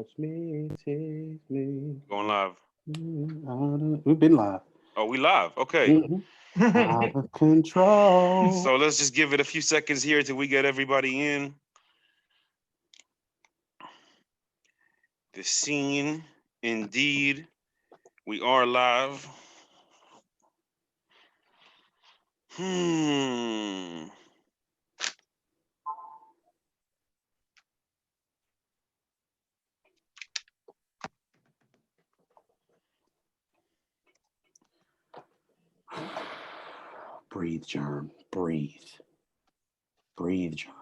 touch me, tease me. Going live. We've been live. Oh, we live. Okay. Mhm. Out of control. So let's just give it a few seconds here till we get everybody in. The scene, indeed, we are live. Hmm. Breathe, Germ. Breathe. Breathe, Germ.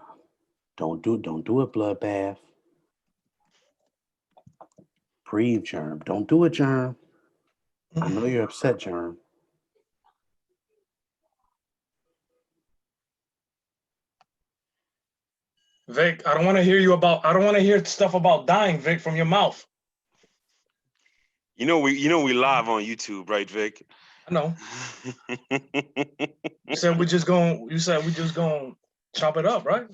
Don't do a bloodbath. Breathe, Germ. Don't do it, Germ. I know you're upset, Germ. Vic, I don't want to hear you about. I don't want to hear stuff about dying, Vic, from your mouth. You know we live on YouTube, right, Vic? I know. You said we just going. You said we just going to chop it up, right?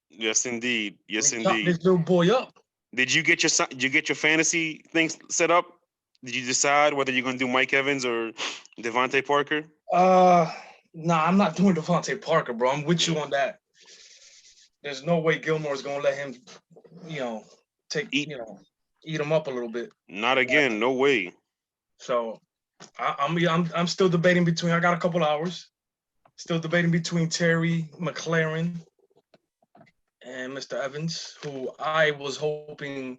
Yes, indeed. Yes, Chop indeed. this little boy up. Did you get your fantasy things set up? Did you decide whether you're gonna do Mike Evans or Devontae Parker? Nah, I'm not doing Devontae Parker, bro. I'm with you on that. There's no way Gilmore's gonna let him, take Eat. eat him up a little bit. Not again. No way. So I'm still debating between. I got a couple hours. Still debating between Terry McLaren and Mr. Evans, who I was hoping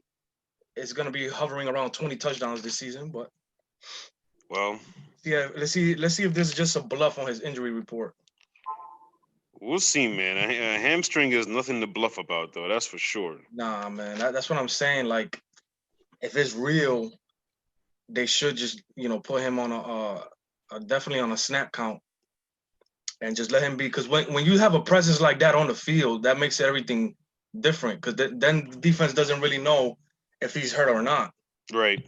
is going to be hovering around 20 touchdowns this season. But Well, yeah, let's see if this is just a bluff on his injury report. we'll see, man. A hamstring is nothing to bluff about, though. That's for sure. Nah, man, that's what I'm saying. Like, if it's real, they should just put him on a definitely on a snap count and just let him be. Because when you have a presence like that on the field, that makes everything different. Because then the defense doesn't really know if he's hurt or not. Right.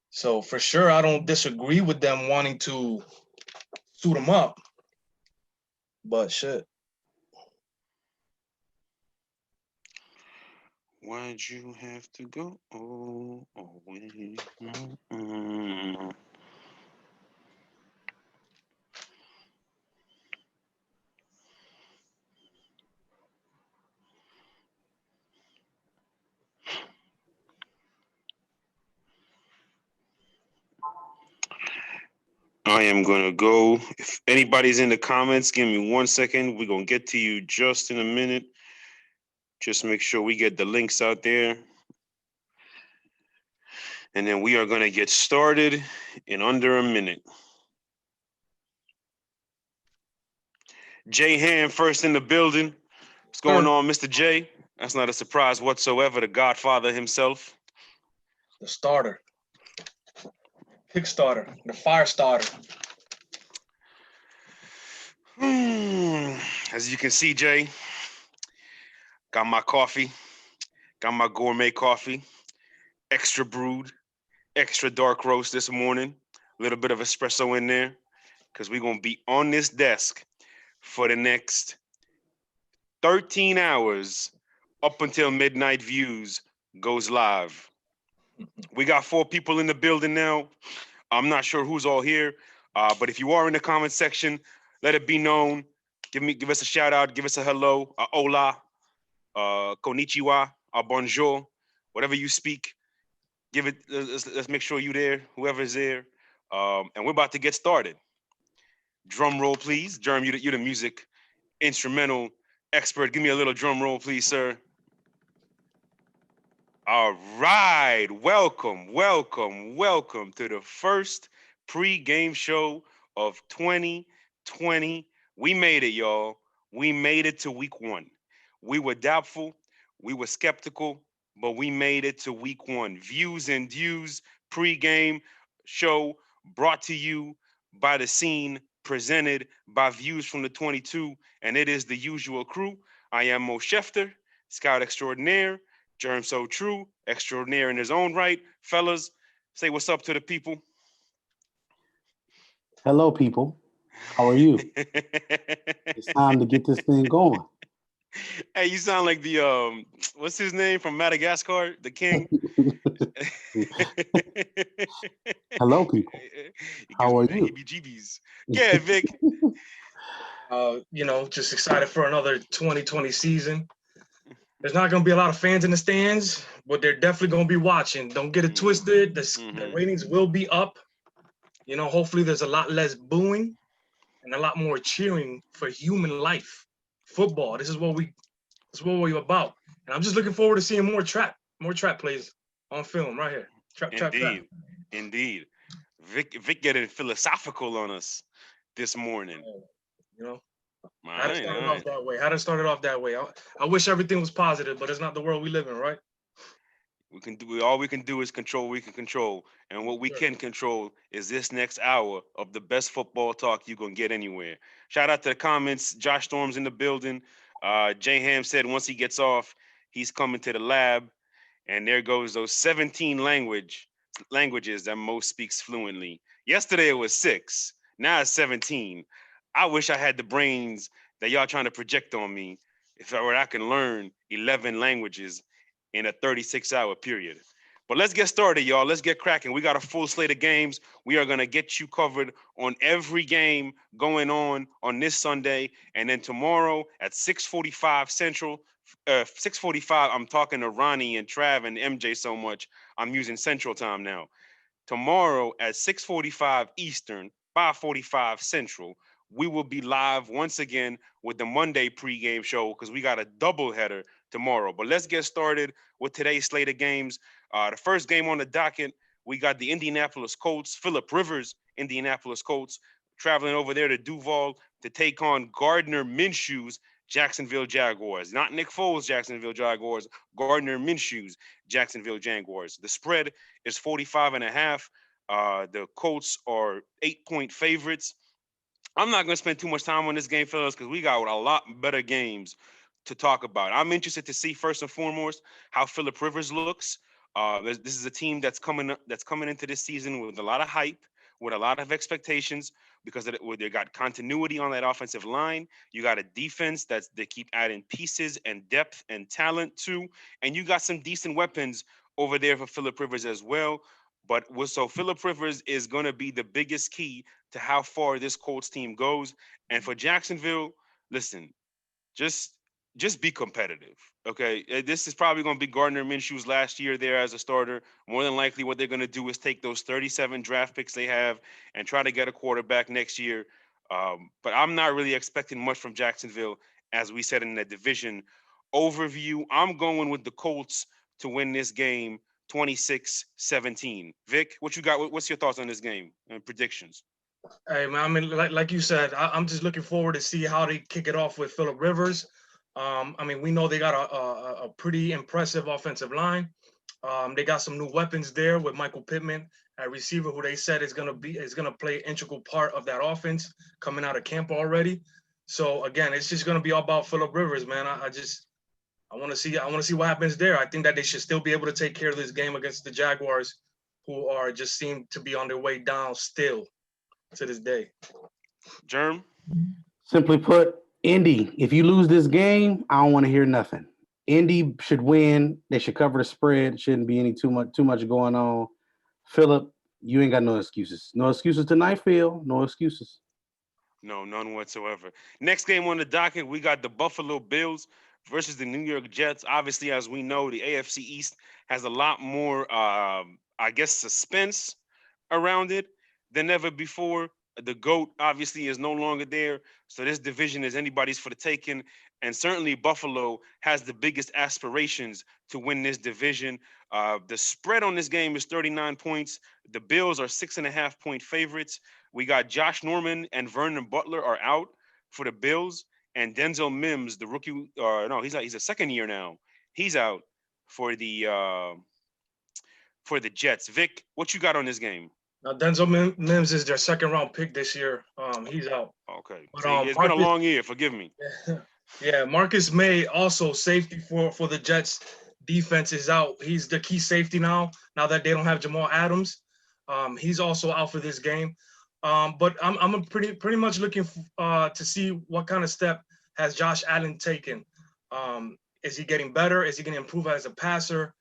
So for sure, I don't disagree with them wanting to suit him up. But shit. Why'd you have to go away? Mm-mm. I am gonna go. If anybody's in the comments, give me 1 second. We're gonna get to you just in a minute. Just make sure we get the links out there. And then we are gonna get started in under a minute. Jay Ham first in the building. What's going on, Mr. J? That's not a surprise whatsoever. The Godfather himself. The starter. Kickstarter. The fire starter. As you can see, Jay, got my coffee. Got my gourmet coffee. Extra brewed. Extra dark roast this morning. A little bit of espresso in there. Because we're going to be on this desk for the next 13 hours up until Midnight Views goes live. We got 4 people in the building now. I'm not sure who's all here, but if you are in the comment section, let it be known. Give us a shout out. Give us a hello, hola, konnichiwa, bonjour, whatever you speak. Give it. Let's make sure you there. Whoever's there, and we're about to get started. Drum roll, please. Germ, you're the music instrumental expert. Give me a little drum roll, please, sir. All right. Welcome to the first pre-game show of 2020. We made it, y'all. We made it to week 1. We were doubtful. We were skeptical, but we made it to week 1. Views and Dues pre-game show brought to you by The Scene, presented by Views from the 22, and it is the usual crew. I am Mo Schefter, Scout Extraordinaire, Germ So True, extraordinaire in his own right. Fellas, say what's up to the people. Hello, people. How are you? It's time to get this thing going. Hey, you sound like the what's his name from Madagascar, the king. Hello, people. It gives How me are the you? heebie-jeebies. Yeah, Vic. Just excited for another 2020 season. There's not going to be a lot of fans in the stands, but they're definitely going to be watching. Don't get it twisted. The Mm-hmm. ratings will be up. Hopefully there's a lot less booing and a lot more cheering for human life. Football. This is what we're about. And I'm just looking forward to seeing more trap plays on film right here. Trap. Indeed, indeed. Vic getting philosophical on us this morning. You know, All had to right, start all it right. off that way. I wish everything was positive, but it's not the world we live in, right? We can do all we can do is control what we can control, and what we Sure. can control is this next hour of the best football talk you gonna get anywhere. Shout out to the comments. Josh Storm's in the building. Jay Ham said once he gets off, he's coming to the lab, and there goes those 17 languages that Mo speaks fluently. Yesterday it was 6, now it's 17. I wish I had the brains that y'all trying to project on me. If I can learn 11 languages in a 36-hour period. But let's get started, y'all. Let's get cracking. We got a full slate of games. We are going to get you covered on every game going on this Sunday. And then tomorrow at 6:45 Central, 6:45, I'm talking to Ronnie and Trav and MJ so much, I'm using Central Time now. Tomorrow at 6:45 Eastern, 5:45 Central, we will be live once again with the Monday pregame show because we got a doubleheader tomorrow. But let's get started with today's slate of games. The first game on the docket, we got the Indianapolis Colts, Phillip Rivers, Indianapolis Colts, traveling over there to Duval to take on Gardner Minshew's Jacksonville Jaguars. Not Nick Foles' Jacksonville Jaguars, Gardner Minshew's Jacksonville Jaguars. The spread is 45.5. The Colts are 8-point favorites. I'm not going to spend too much time on this game, fellas, because we got a lot better games to talk about. I'm interested to see first and foremost how Phillip Rivers looks. This is a team that's coming into this season with a lot of hype, with a lot of expectations, because they got continuity on that offensive line. You got a defense they keep adding pieces and depth and talent to, and you got some decent weapons over there for Phillip Rivers as well. So Phillip Rivers is going to be the biggest key to how far this Colts team goes. And for Jacksonville, listen, just just be competitive. Okay, this is probably going to be Gardner Minshew's last year there as a starter. More than likely, what they're going to do is take those 37 draft picks they have and try to get a quarterback next year. But I'm not really expecting much from Jacksonville, as we said in the division overview. I'm going with the Colts to win this game 26-17. Vic, what you got? What's your thoughts on this game and predictions? Hey man, I mean, like you said, I'm just looking forward to see how they kick it off with Phillip Rivers. I mean, we know they got a pretty impressive offensive line. They got some new weapons there with Michael Pittman at receiver, who they said is gonna play an integral part of that offense coming out of camp already. So again, it's just gonna be all about Phillip Rivers, man. I want to see what happens there. I think that they should still be able to take care of this game against the Jaguars, who are just seem to be on their way down still to this day. Germ? Simply put, Indy, if you lose this game, I don't want to hear nothing. Indy should win. They should cover the spread. Shouldn't be any too much going on. Philip, you ain't got no excuses. No excuses tonight, Phil. No excuses. No, none whatsoever. Next game on the docket, we got the Buffalo Bills versus the New York Jets. Obviously, as we know, the AFC East has a lot more, I guess, suspense around it than ever before. The GOAT obviously is no longer there. So this division is anybody's for the taking. And certainly Buffalo has the biggest aspirations to win this division. The spread on this game is 39 points. The Bills are 6.5-point favorites. We got Josh Norman and Vernon Butler are out for the Bills. And Denzel Mims, the rookie, no, he's a second year now. He's out for the Jets. Vic, what you got on this game? Now Denzel Mims is their second round pick this year. He's out. Okay. But See, it's been a Marcus, long year. Forgive me. yeah, Marcus May also safety for the Jets defense is out. He's the key safety now. Now that they don't have Jamal Adams, he's also out for this game. But I'm pretty much looking to see what kind of step has Josh Allen taken. Is he getting better? Is he going to improve as a passer?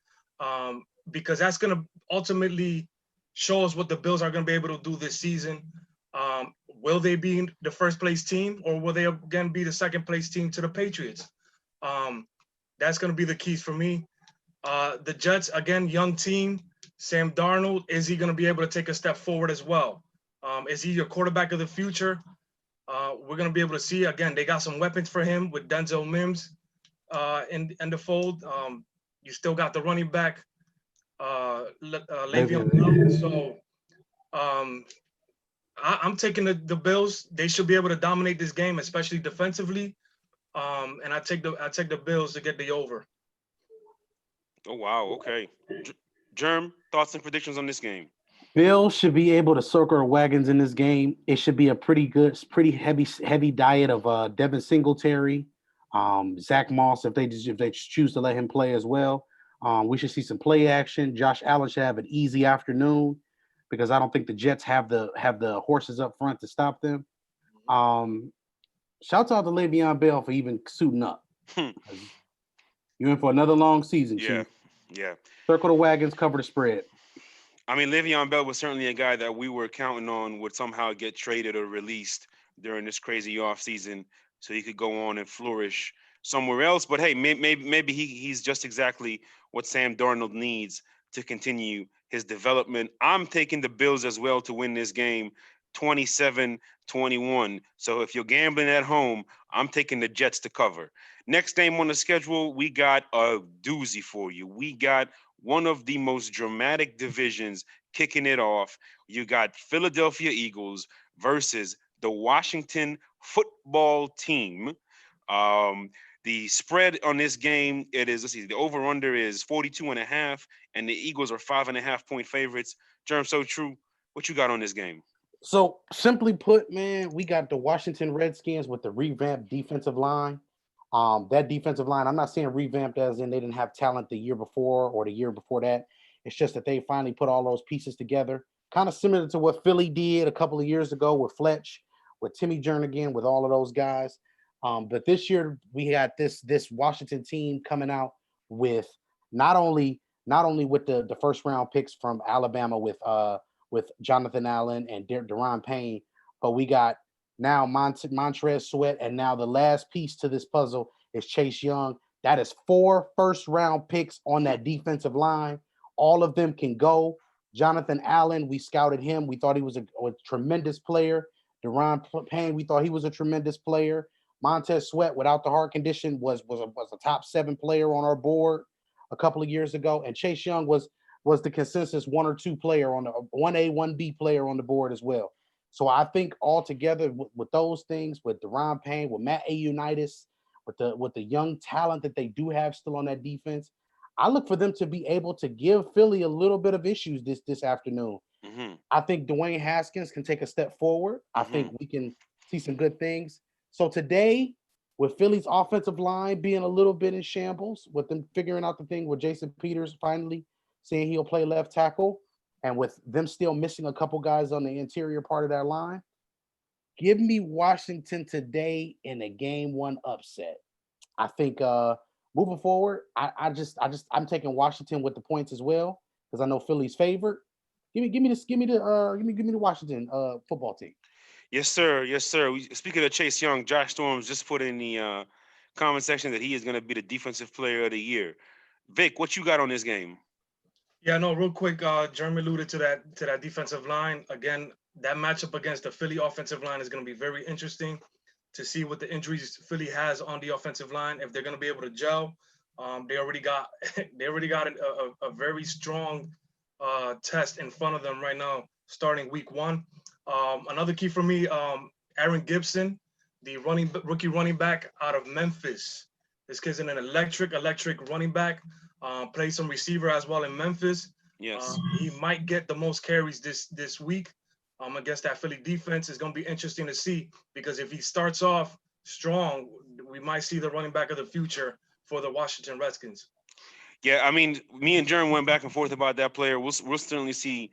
Because that's going to ultimately show us what the Bills are going to be able to do this season. Will they be the first place team, or will they again be the second place team to the Patriots? That's going to be the keys for me. The Jets, again, young team. Sam Darnold, is he going to be able to take a step forward as well? Is he your quarterback of the future? We're going to be able to see. Again, they got some weapons for him with Denzel Mims in the fold. You still got the running back, Le'Veon Bell. So I'm taking the Bills. They should be able to dominate this game, especially defensively. And I take the Bills to get the over. Oh wow, okay. Germ, thoughts and predictions on this game? Bills should be able to circle the wagons in this game. It should be a pretty heavy diet of Devin Singletary, Zach Moss if they choose to let him play as well. We should see some play action. Josh Allen should have an easy afternoon because I don't think the Jets have the horses up front to stop them. Shouts out to Le'Veon Bell for even suiting up. You're in for another long season, Yeah, Chief. yeah. Circle the wagons, cover the spread. I mean, Le'Veon Bell was certainly a guy that we were counting on would somehow get traded or released during this crazy offseason so he could go on and flourish somewhere else. But hey, maybe he's just exactly what Sam Darnold needs to continue his development. I'm taking the Bills as well to win this game 27-21. So if you're gambling at home, I'm taking the Jets to cover. Next game on the schedule, we got a doozy for you. We got one of the most dramatic divisions kicking it off. You got Philadelphia Eagles versus the Washington football team. The spread on this game, the over-under is 42.5, and the Eagles are 5.5-point favorites. Germ, so true. What you got on this game? So simply put, man, we got the Washington Redskins with the revamped defensive line. That defensive line, I'm not saying revamped as in they didn't have talent the year before or the year before that. It's just that they finally put all those pieces together, kind of similar to what Philly did a couple of years ago with Fletch, with Timmy Jernigan, with all of those guys. But this year we had this Washington team coming out with not only with the first round picks from Alabama with Jonathan Allen and Deron Payne, but we got now Montrez Sweat, and now the last piece to this puzzle is Chase Young. That is 4 first-round picks on that defensive line. All of them can go. Jonathan Allen, we scouted him. We thought he was a tremendous player. Deron Payne, we thought he was a tremendous player. Montez Sweat, without the heart condition, was a top 7 player on our board a couple of years ago. And Chase Young was the consensus 1 or 2 player on the 1A, 1B player on the board as well. So I think altogether with those things, with Deron Payne, with Matt Ioannidis, with the young talent that they do have still on that defense, I look for them to be able to give Philly a little bit of issues this afternoon. Mm-hmm. I think Dwayne Haskins can take a step forward. I think we can see some good things. So today, with Philly's offensive line being a little bit in shambles, with them figuring out the thing with Jason Peters finally saying he'll play left tackle, and with them still missing a couple guys on the interior part of that line, give me Washington today in a game 1 upset. I think moving forward, I'm taking Washington with the points as well because I know Philly's favored. Give me the Washington football team. Yes, sir. Yes, sir. Speaking of Chase Young, Josh Storms just put in the comment section that he is going to be the defensive player of the year. Vic, what you got on this game? Yeah, no, real quick, Jeremy alluded to that defensive line. Again, that matchup against the Philly offensive line is going to be very interesting to see what the injuries Philly has on the offensive line, if they're going to be able to gel. They already got a very strong test in front of them right now, starting week 1. Another key for me, Aaron Gibson, the rookie running back out of Memphis. This kid's an electric running back. Play some receiver as well in Memphis. Yes. He might get the most carries this week against that Philly defense. It's going to be interesting to see because if he starts off strong, we might see the running back of the future for the Washington Redskins. Yeah, I mean, me and Jeremy went back and forth about that player. We'll certainly see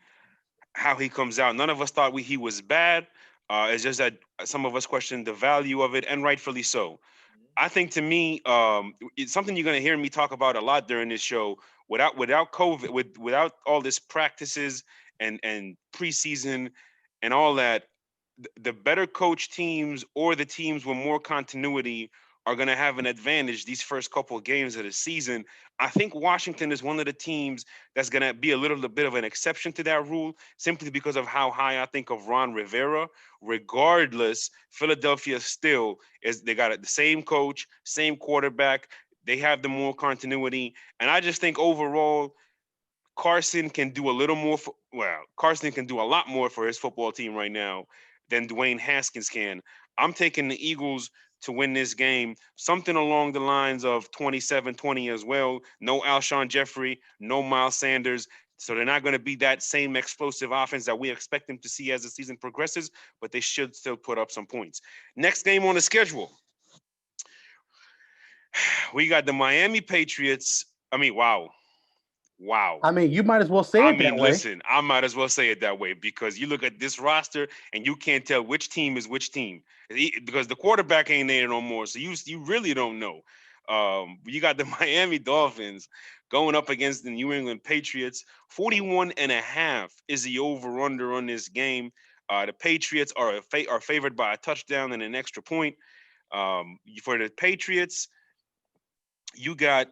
how he comes out. None of us thought he was bad. It's just that some of us questioned the value of it, and rightfully so. I think to me, it's something you're going to hear me talk about a lot during this show. Without COVID, without all this practices and preseason and all that, the better coach teams or the teams with more continuity are going to have an advantage these first couple of games of the season. I think Washington is one of the teams that's going to be a little bit of an exception to that rule, simply because of how high I think of Ron Rivera. Regardless, Philadelphia still is, they got the same coach, same quarterback. They have the more continuity. And I just think overall, Carson can do a little more Carson can do a lot more for his football team right now than Dwayne Haskins can. I'm taking the Eagles to win this game, something along the lines of 27-20 as well. No Alshon Jeffrey, no Miles Sanders. So they're not going to be that same explosive offense that we expect them to see as the season progresses, but they should still put up some points. Next game on the schedule, we got the Miami Patriots. I mean, wow. I mean, you might as well say it that way. Listen, I might as well say it that way, because you look at this roster and you can't tell which team is which team, because the quarterback ain't there no more. So you really don't know. You got the Miami Dolphins going up against the New England Patriots. 41.5 is the over-under on this game. The Patriots are favored by a touchdown and an extra point. For the Patriots, you got,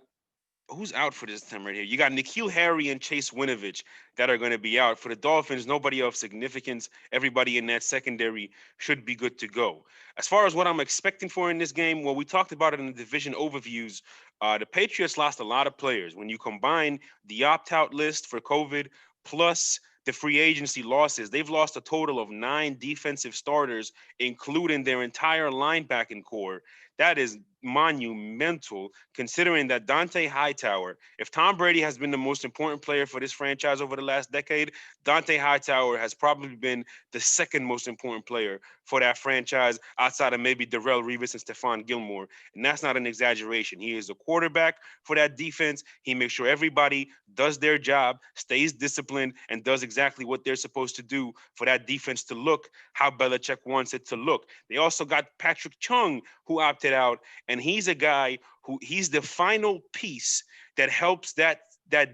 who's out for this time right here? You got N'Keal Harry and Chase Winovich that are going to be out. For the Dolphins, nobody of significance. Everybody in that secondary should be good to go. As far as what I'm expecting for in this game, well, we talked about it in the division overviews. The Patriots lost a lot of players. When you combine the opt-out list for COVID plus the free agency losses, they've lost a total of 9 defensive starters, including their entire linebacking core. That is monumental, considering that Dante Hightower, if Tom Brady has been the most important player for this franchise over the last decade, Dante Hightower has probably been the second most important player for that franchise, outside of maybe Darrell Revis and Stephon Gilmore. And that's not an exaggeration. He is a quarterback for that defense. He makes sure everybody does their job, stays disciplined, and does exactly what they're supposed to do for that defense to look how Belichick wants it to look. They also got Patrick Chung, who opted out, and he's a guy who, he's the final piece that helps that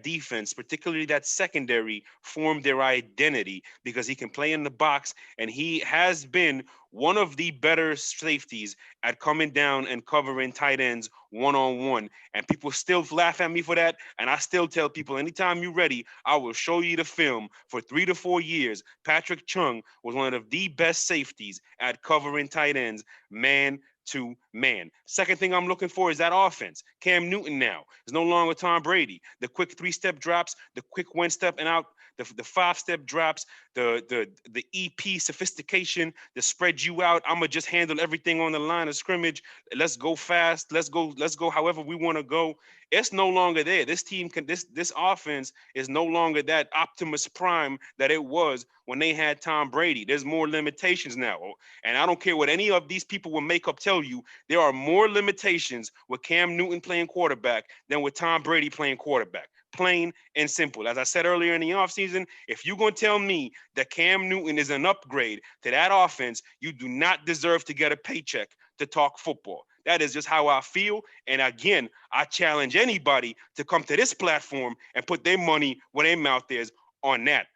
defense, particularly that secondary, form their identity, because he can play in the box, and he has been one of the better safeties at coming down and covering tight ends one-on-one. And people still laugh at me for that, and I still tell people, anytime you're ready, I will show you the film. For 3 to 4 years, Patrick Chung was one of the best safeties at covering tight ends, man to man. Second thing I'm looking for is that offense. Cam Newton now is no longer Tom Brady. The quick 3-step drops, the quick 1-step and out, the 5-step drops, the EP sophistication, the spread you out. I'm gonna just handle everything on the line of scrimmage. Let's go fast. Let's go however we want to go. It's no longer there. This team can this offense is no longer that Optimus Prime that it was when they had Tom Brady. There's more limitations now. And I don't care what any of these people with makeup tell you, there are more limitations with Cam Newton playing quarterback than with Tom Brady playing quarterback. Plain and simple. As I said earlier in the offseason, if you're going to tell me that Cam Newton is an upgrade to that offense, you do not deserve to get a paycheck to talk football. That is just how I feel. And again, I challenge anybody to come to this platform and put their money where their mouth is on that.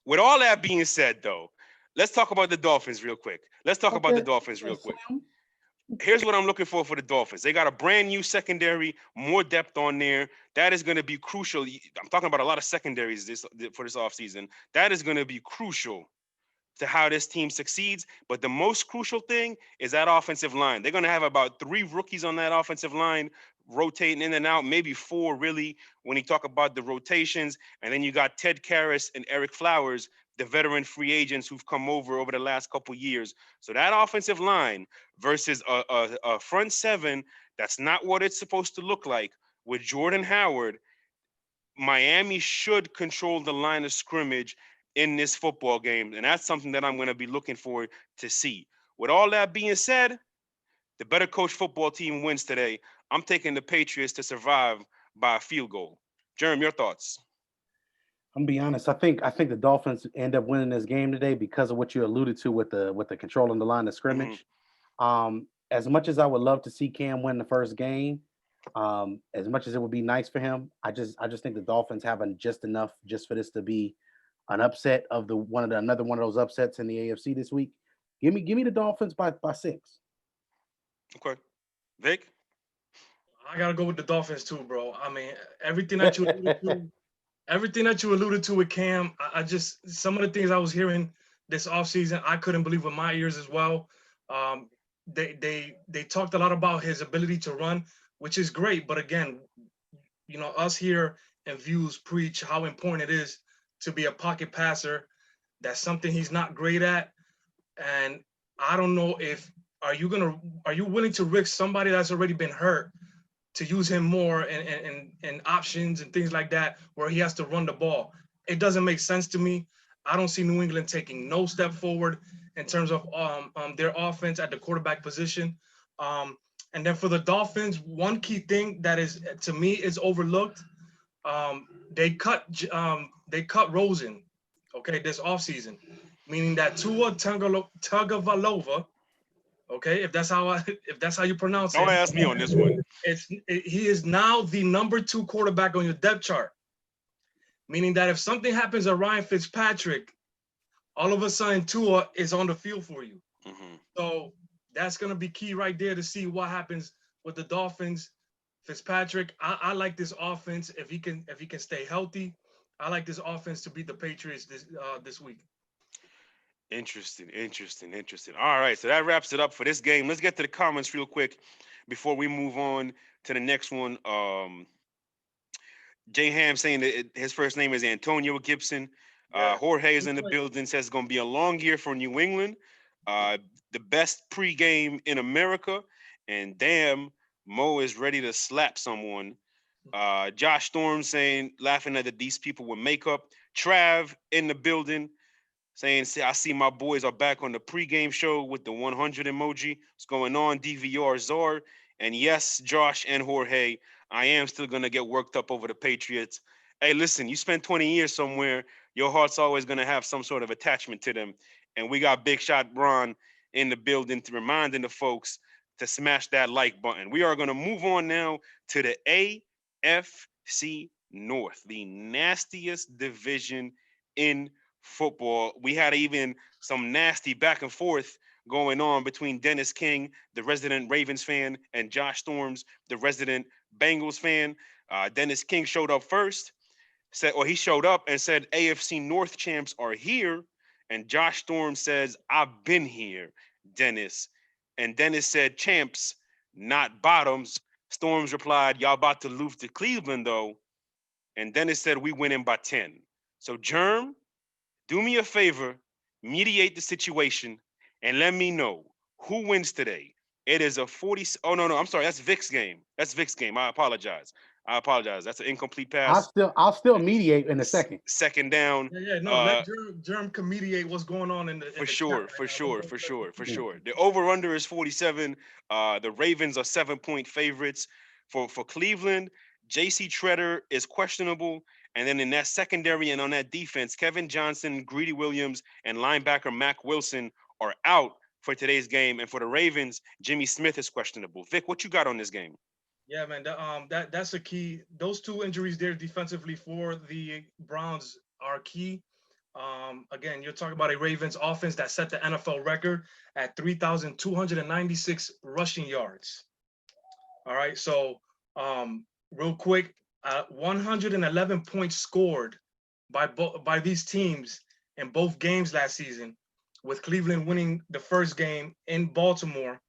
With all that being said, though, let's talk about the Dolphins real quick. Here's what I'm looking for the Dolphins. They got a brand new secondary, more depth on there. That is going to be crucial. I'm talking about a lot of secondaries for this offseason. That is going to be crucial to how this team succeeds. But the most crucial thing is that offensive line. They're going to have about 3 rookies on that offensive line rotating in and out, maybe 4 really when you talk about the rotations. And then you got Ted Karras and Eric Flowers, the veteran free agents who've come over the last couple years. So that offensive line versus a front seven, that's not what it's supposed to look like. With Jordan Howard, Miami should control the line of scrimmage in this football game. And that's something that I'm going to be looking forward to see. With all that being said, the better coach football team wins today. I'm taking the Patriots to survive by a field goal. Jerem, your thoughts? I'm gonna be honest. I think the Dolphins end up winning this game today because of what you alluded to with the controlling the line of scrimmage. as much as I would love to see Cam win the first game, as much as it would be nice for him, I just think the Dolphins have just enough just for this to be an upset of another one of those upsets in the AFC this week. Give me the Dolphins by 6. Okay. Vic? I gotta go with the Dolphins too, bro. I mean, everything that you alluded to, everything that you alluded to with Cam, I just some of the things I was hearing this offseason, I couldn't believe with my ears as well. Um, they talked a lot about his ability to run, which is great. But again, us here in Views preach how important it is to be a pocket passer. That's something he's not great at. And I don't know if are you willing to risk somebody that's already been hurt to use him more and options and things like that where he has to run the ball? It doesn't make sense to me. I don't see New England taking no step forward in terms of their offense at the quarterback position. And then for the Dolphins, one key thing that is to me is overlooked. They cut Rosen, okay, this offseason, meaning that Tua Tagovailoa, okay, if that's how you pronounce Don't it, ask me on this one. he is now the number 2 quarterback on your depth chart, meaning that if something happens to Ryan Fitzpatrick, all of a sudden Tua is on the field for you. Mm-hmm. So that's going to be key right there to see what happens with the Dolphins. Fitzpatrick, I like this offense if he can stay healthy. I like this offense to beat the Patriots this week. Interesting. All right, so that wraps it up for this game. Let's get to the comments real quick before we move on to the next one. Jay Ham saying that his first name is Antonio Gibson. Yeah. Jorge is in the building, says it's going to be a long year for New England. The best pregame in America. And damn, Mo is ready to slap someone. Josh Storm saying, laughing that these people with makeup. Trav in the building saying, I see my boys are back on the pregame show with the 100 emoji. What's going on, DVR Czar? And yes, Josh and Jorge, I am still going to get worked up over the Patriots. Hey, listen, you spent 20 years somewhere. Your heart's always going to have some sort of attachment to them. And we got Big Shot Ron in the building to reminding the folks to smash that like button. We are going to move on now to the AFC North, the nastiest division in football. We had even some nasty back and forth going on between Dennis King, the resident Ravens fan, and Josh Storms, the resident Bengals fan. Dennis King showed up first, he showed up and said AFC North champs are here. And Josh Storm says, I've been here, Dennis. And Dennis said, champs, not bottoms. Storms replied, y'all about to lose to Cleveland, though. And Dennis said, we winning by 10. So, Germ, do me a favor, mediate the situation, and let me know who wins today. It is a 40. Oh, no, I'm sorry. That's Vic's game. I apologize. That's an incomplete pass. I'll still mediate in a second. Second down. No, let Germ can mediate what's going on in the For sure. The over-under is 47. The Ravens are 7-point favorites. For Cleveland, J.C. Treader is questionable. And then in that secondary and on that defense, Kevin Johnson, Greedy Williams, and linebacker Mac Wilson are out for today's game. And for the Ravens, Jimmy Smith is questionable. Vic, what you got on this game? Yeah, man, that's a key. Those two injuries there defensively for the Browns are key. Again, you're talking about a Ravens offense that set the NFL record at 3,296 rushing yards. All right, so real quick, 111 points scored by these teams in both games last season, with Cleveland winning the first game in Baltimore.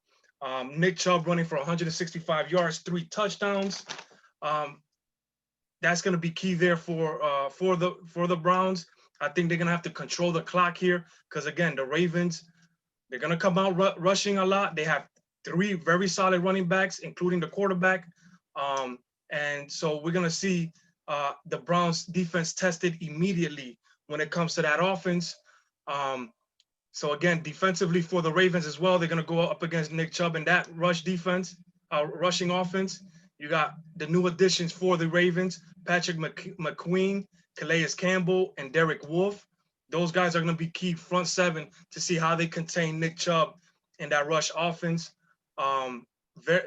Nick Chubb running for 165 yards, 3 touchdowns. That's going to be key there for the Browns. I think they're going to have to control the clock here because, again, the Ravens, they're going to come out rushing a lot. They have 3 very solid running backs, including the quarterback. And so we're going to see the Browns defense tested immediately when it comes to that offense. So again, defensively for the Ravens as well, they're going to go up against Nick Chubb in that rushing offense. You got the new additions for the Ravens, Patrick McQueen, Calais Campbell, and Derek Wolfe. Those guys are going to be key front 7 to see how they contain Nick Chubb in that rush offense. Very,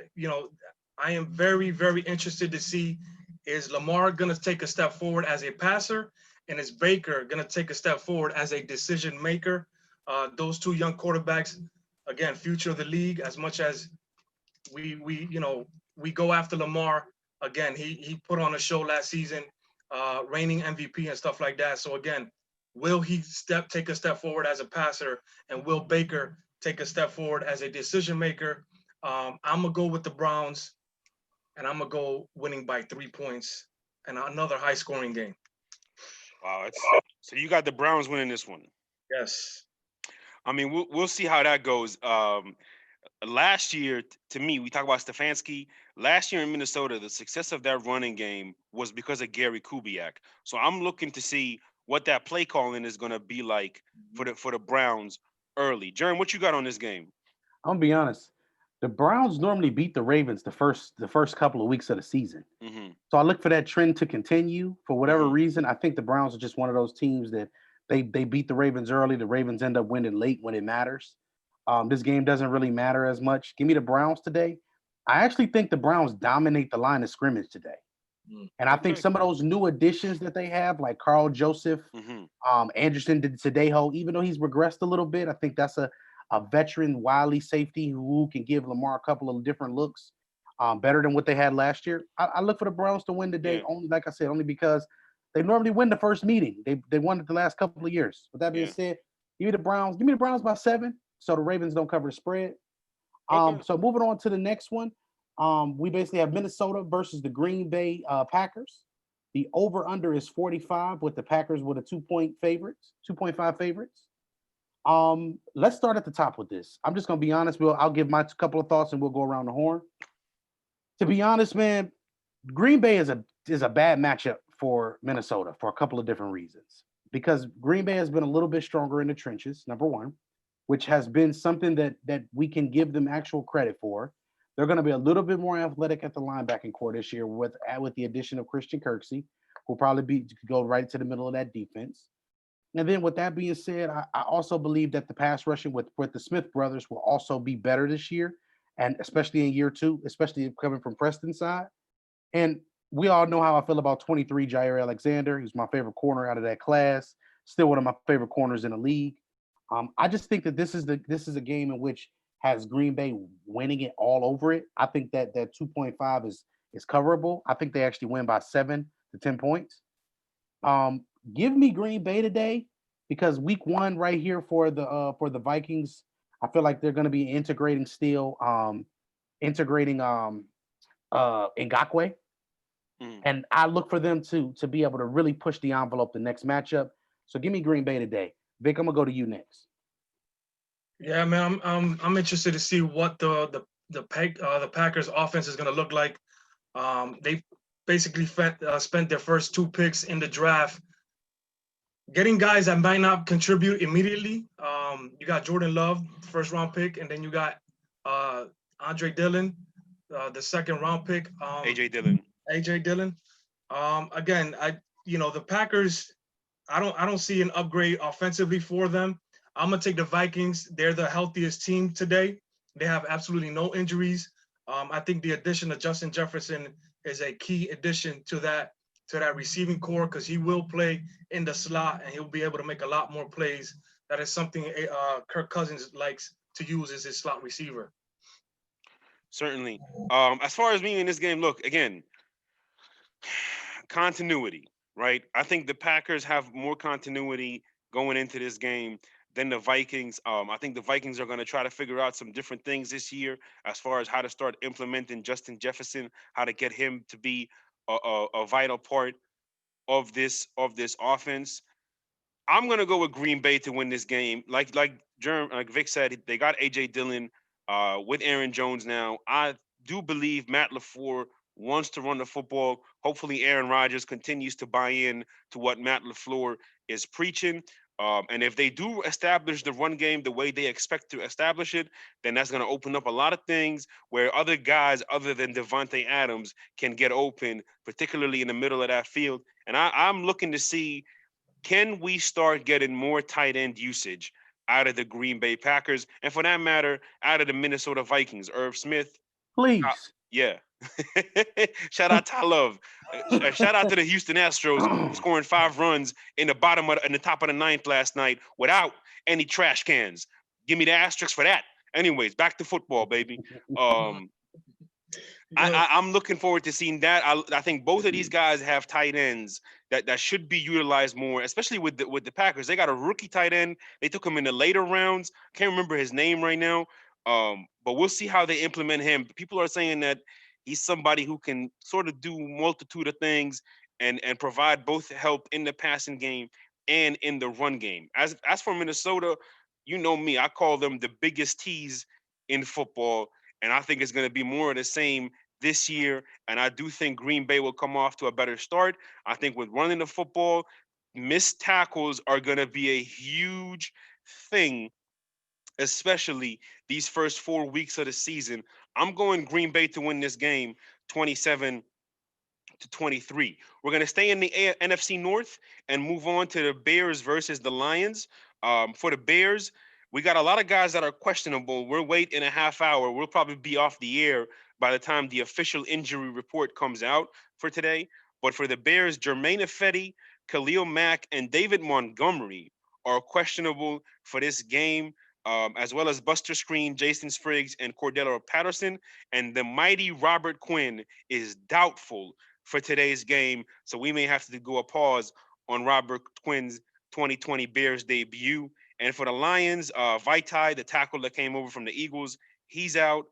I am very, very interested to see, is Lamar going to take a step forward as a passer, and is Baker going to take a step forward as a decision maker? Those two young quarterbacks, again, future of the league. As much as we go after Lamar, again, he put on a show last season, reigning MVP and stuff like that. So again, will he take a step forward as a passer, and will Baker take a step forward as a decision maker? I'm gonna go with the Browns, and I'm gonna go winning by 3 points and another high scoring game. Wow, so you got the Browns winning this one. Yes. I mean, we'll see how that goes. Last year, to me, we talk about Stefanski. Last year in Minnesota, the success of that running game was because of Gary Kubiak. So I'm looking to see what that play calling is going to be like for the Browns early. Jerem, what you got on this game? I'm gonna be honest. The Browns normally beat the Ravens the first couple of weeks of the season. Mm-hmm. So I look for that trend to continue for whatever Mhm. reason. I think the Browns are just one of those teams that they beat the Ravens early. The Ravens end up winning late when it matters. This game doesn't really matter as much. Give me the Browns today. I actually think the Browns dominate the line of scrimmage today. And I think Okay. some of those new additions that they have, like Carl Joseph, Mm-hmm. Anderson Tadejo, even though he's regressed a little bit, I think that's a veteran, wily safety who can give Lamar a couple of different looks, better than what they had last year. I look for the Browns to win today, Yeah. only like I said, only because they normally win the first meeting. They won it the last couple of years. With that being Yeah. said, give me the Browns by 7, so the Ravens don't cover the spread. Okay. So moving on to the next one, we basically have Minnesota versus the Green Bay Packers. The over under is 45 with the Packers with a 2-point favorites, 2.5 favorites. Let's start at the top with this. I'm just gonna be honest. I'll give my couple of thoughts and we'll go around the horn. To be honest, man, Green Bay is a bad matchup for Minnesota for a couple of different reasons. Because Green Bay has been a little bit stronger in the trenches, number one, which has been something that we can give them actual credit for. They're going to be a little bit more athletic at the linebacking core this year with the addition of Christian Kirksey, who'll probably go right to the middle of that defense. And then with that being said, I also believe that the pass rushing with the Smith brothers will also be better this year, and especially in year two, especially coming from Preston's side. And we all know how I feel about 23 Jair Alexander. He's my favorite corner out of that class. Still one of my favorite corners in the league. I just think that this is a game in which has Green Bay winning it all over it. I think that 2.5 is coverable. I think they actually win by 7 to 10 points. Um, Give me Green Bay today because week one right here for the Vikings, I feel like they're going to be integrating still, integrating Ngakwe, Mm. and I look for them to be able to really push the envelope the next matchup. So give me Green Bay today. Vic, I'm gonna go to you next. Yeah, man, I'm interested to see what the Packers offense is going to look like. They basically spent their first 2 picks in the draft getting guys that might not contribute immediately. You got Jordan Love, first round pick, and then you got Andre Dillon, the second round pick. AJ Dillon. AJ Dillon. Again, the Packers. I don't see an upgrade offensively for them. I'm gonna take the Vikings. They're the healthiest team today. They have absolutely no injuries. I think the addition of Justin Jefferson is a key addition to that receiving core because he will play in the slot and he'll be able to make a lot more plays. That is something Kirk Cousins likes to use as his slot receiver. Certainly. As far as me in this game, look again. Continuity, right? I think the Packers have more continuity going into this game than the Vikings. I think the Vikings are going to try to figure out some different things this year as far as how to start implementing Justin Jefferson, how to get him to be a vital part of this offense. I'm gonna go with Green Bay to win this game. Like Vic said, they got AJ Dillon with Aaron Jones now. I do believe Matt LaFleur wants to run the football. Hopefully, Aaron Rodgers continues to buy in to what Matt LaFleur is preaching. And if they do establish the run game the way they expect to establish it, then that's going to open up a lot of things where other guys other than Devontae Adams can get open, particularly in the middle of that field. And I'm looking to see, can we start getting more tight end usage out of the Green Bay Packers, and for that matter, out of the Minnesota Vikings. Irv Smith, Please. yeah. Shout out Ty Love. Shout out to the Houston Astros scoring 5 runs in the top of the 9th last night without any trash cans. Give me the asterisk for that. Anyways, back to football, baby. I'm looking forward to seeing that. I think both of these guys have tight ends that should be utilized more, especially with the Packers. They got a rookie tight end. They took him in the later rounds. Can't remember his name right now. But we'll see how they implement him. People are saying that he's somebody who can sort of do multitude of things and provide both help in the passing game and in the run game. As for Minnesota, you know me, I call them the biggest tease in football, and I think it's going to be more of the same this year. And I do think Green Bay will come off to a better start. I think with running the football, missed tackles are going to be a huge thing, especially these first 4 weeks of the season. I'm going Green Bay to win this game 27-23. We're going to stay in the NFC North and move on to the Bears versus the Lions. For the Bears, we got a lot of guys that are questionable. We're waiting a half hour. We'll probably be off the air by the time the official injury report comes out for today. But for the Bears, Jermaine Ifedi, Khalil Mack, and David Montgomery are questionable for this game, as well as Buster Screen, Jason Spriggs, and Cordero Patterson. And the mighty Robert Quinn is doubtful for today's game. So we may have to go a pause on Robert Quinn's 2020 Bears debut. And for the Lions, Vaitai, the tackle that came over from the Eagles, he's out.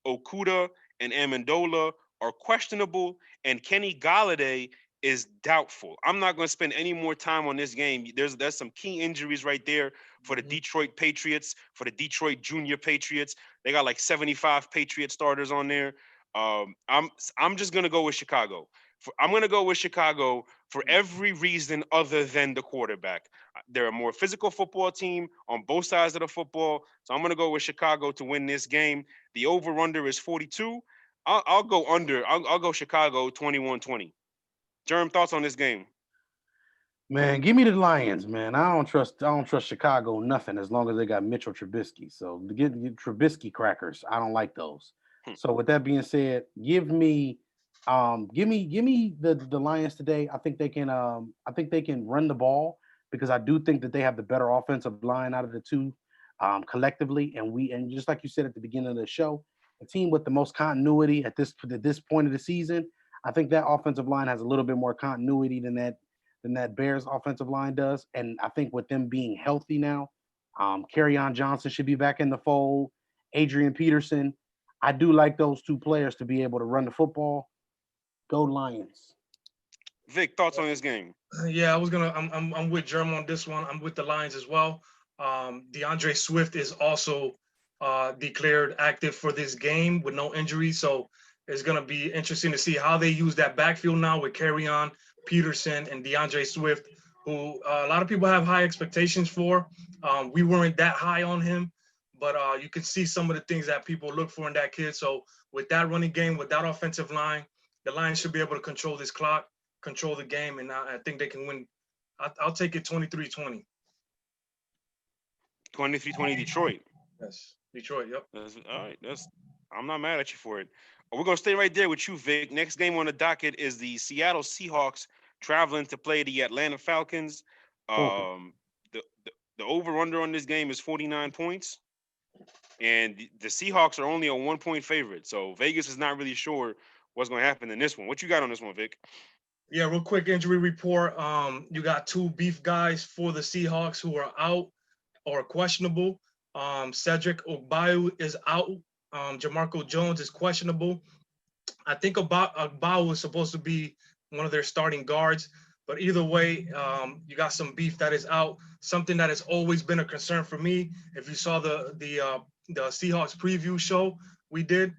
Okuda and Amendola are questionable, and Kenny Galladay is doubtful. I'm not going to spend any more time on this game. There's some key injuries right there for the Detroit Patriots, for the Detroit Junior Patriots. They got like 75 Patriot starters on there. I'm just going to go with Chicago. I'm going to go with Chicago for every reason other than the quarterback. They're a more physical football team on both sides of the football. So I'm going to go with Chicago to win this game. The over-under is 42. I'll go under. I'll go Chicago 21-20. Jerm, thoughts on this game? Man, give me the Lions, man. I don't trust Chicago nothing as long as they got Mitchell Trubisky. So to get Trubisky crackers, I don't like those. So with that being said, give me the Lions today. I think they can run the ball because I do think that they have the better offensive line out of the two collectively. And just like you said at the beginning of the show, a team with the most continuity at this point of the season, I think that offensive line has a little bit more continuity than that Bears offensive line does. And I think with them being healthy now, Kerryon Johnson should be back in the fold. Adrian Peterson. I do like those two players to be able to run the football. Go Lions. Vic, thoughts on this game? Yeah, I'm with Jerm on this one. I'm with the Lions as well. DeAndre Swift is also declared active for this game with no injury. So it's going to be interesting to see how they use that backfield now with Kerryon, Peterson, and DeAndre Swift, who a lot of people have high expectations for. We weren't that high on him, but you can see some of the things that people look for in that kid. So with that running game, with that offensive line, the Lions should be able to control this clock, control the game, and I think they can win. I'll take it 23-20. 23-20 Detroit. Yes, Detroit, yep. All right, I'm not mad at you for it. We're going to stay right there with you, Vic. Next game on the docket is the Seattle Seahawks traveling to play the Atlanta Falcons. The over-under on this game is 49 points. And the Seahawks are only a 1-point favorite. So Vegas is not really sure what's going to happen in this one. What you got on this one, Vic? Yeah, real quick injury report. You got 2 beef guys for the Seahawks who are out or questionable. Cedric Ogbayu is out. Jamarco Jones is questionable. I think Ogbayu was supposed to be one of their starting guards, but either way, you got some beef that is out. Something that has always been a concern for me. If you saw the Seahawks preview show we did,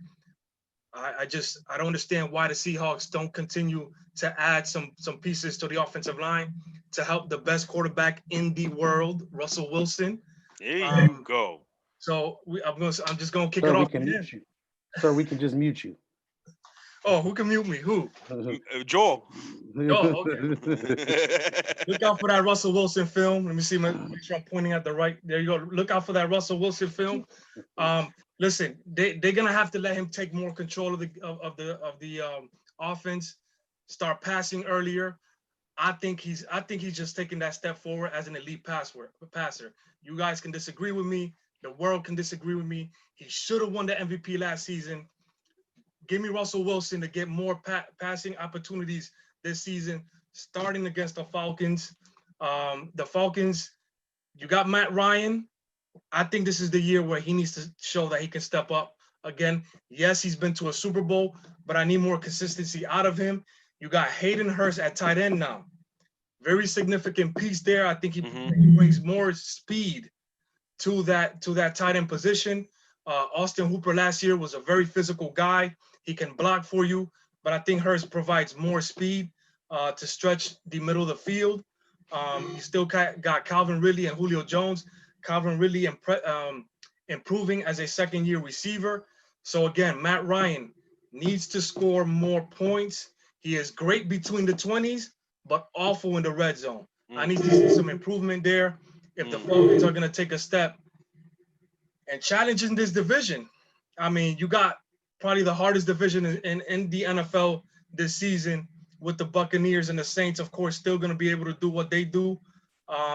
I don't understand why the Seahawks don't continue to add some pieces to the offensive line to help the best quarterback in the world, Russell Wilson. There you go. So I'm just gonna kick it off. Mute you. Sir, we can just mute you. Oh, who can mute me? Who? Joel. Oh, okay. Look out for that Russell Wilson film. Let me see. Make sure I'm pointing at the right. There you go. Look out for that Russell Wilson film. Listen, they're gonna have to let him take more control of the offense. Start passing earlier. I think he's just taking that step forward as an elite passer. You guys can disagree with me. The world can disagree with me. He should have won the MVP last season. Give me Russell Wilson to get more passing opportunities this season, starting against the Falcons. The Falcons, you got Matt Ryan. I think this is the year where he needs to show that he can step up again. Yes, he's been to a Super Bowl, but I need more consistency out of him. You got Hayden Hurst at tight end now. Very significant piece there. I think he brings more speed to that tight end position. Austin Hooper last year was a very physical guy. He can block for you, but I think Hurst provides more speed to stretch the middle of the field. You still got Calvin Ridley and Julio Jones. Calvin Ridley improving as a second-year receiver. So again, Matt Ryan needs to score more points. He is great between the 20s, but awful in the red zone. I need to see some improvement there if the Falcons are going to take a step and challenge in this division. I mean, you got probably the hardest division in the NFL this season with the Buccaneers and the Saints, of course, still going to be able to do what they do.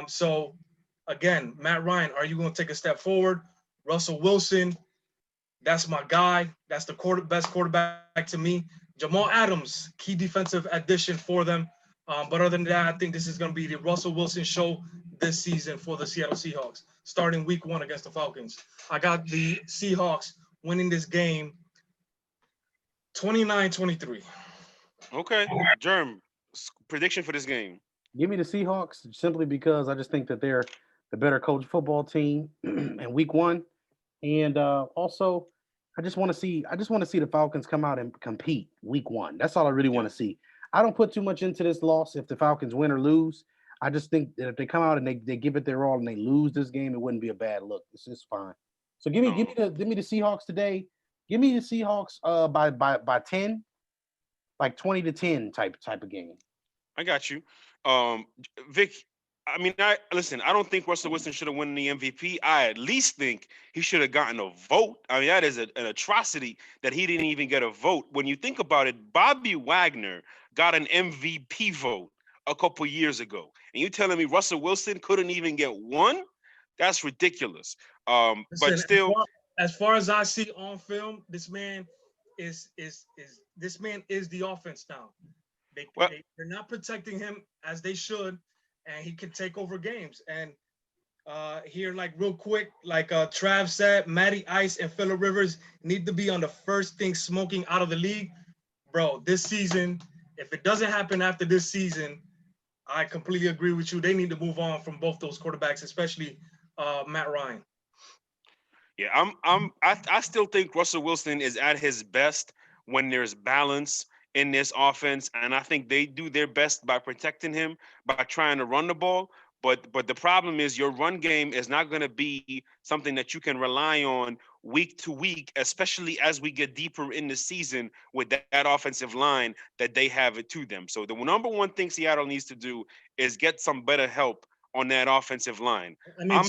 So, again, Matt Ryan, are you going to take a step forward? Russell Wilson, that's my guy. That's the best quarterback to me. Jamal Adams, key defensive addition for them. But other than that, I think this is going to be the Russell Wilson show this season for the Seattle Seahawks, starting week 1 against the Falcons. I got the Seahawks winning this game 29-23. Okay. Germ, prediction for this game. Give me the Seahawks simply because I just think that they're the better coach football team in week 1. And also I just want to see the Falcons come out and compete week 1. That's all I really want to see. I don't put too much into this loss if the Falcons win or lose. I just think that if they come out and they give it their all and they lose this game, it wouldn't be a bad look. It's just fine. So give me the Seahawks today. Give me the Seahawks by 10, like 20-10 type of game. I got you. Vic, I mean, I don't think Russell Wilson should have won the MVP. I at least think he should have gotten a vote. I mean, that is an atrocity that he didn't even get a vote. When you think about it, Bobby Wagner got an MVP vote a couple years ago. And you telling me Russell Wilson couldn't even get one? That's ridiculous. Listen, But still, as far as I see on film, this man is the offense now. They're not protecting him as they should, and he can take over games. And here, like real quick, like Trav said, Matty Ice and Phillip Rivers need to be on the first thing smoking out of the league. Bro, this season, if it doesn't happen after this season, I completely agree with you. They need to move on from both those quarterbacks, especially Matt Ryan. Yeah, I still think Russell Wilson is at his best when there's balance in this offense, and I think they do their best by protecting him, by trying to run the ball. But the problem is your run game is not going to be something that you can rely on week to week, especially as we get deeper in the season with that offensive line that they have it to them. So the number one thing Seattle needs to do is get some better help on that offensive line. I mean,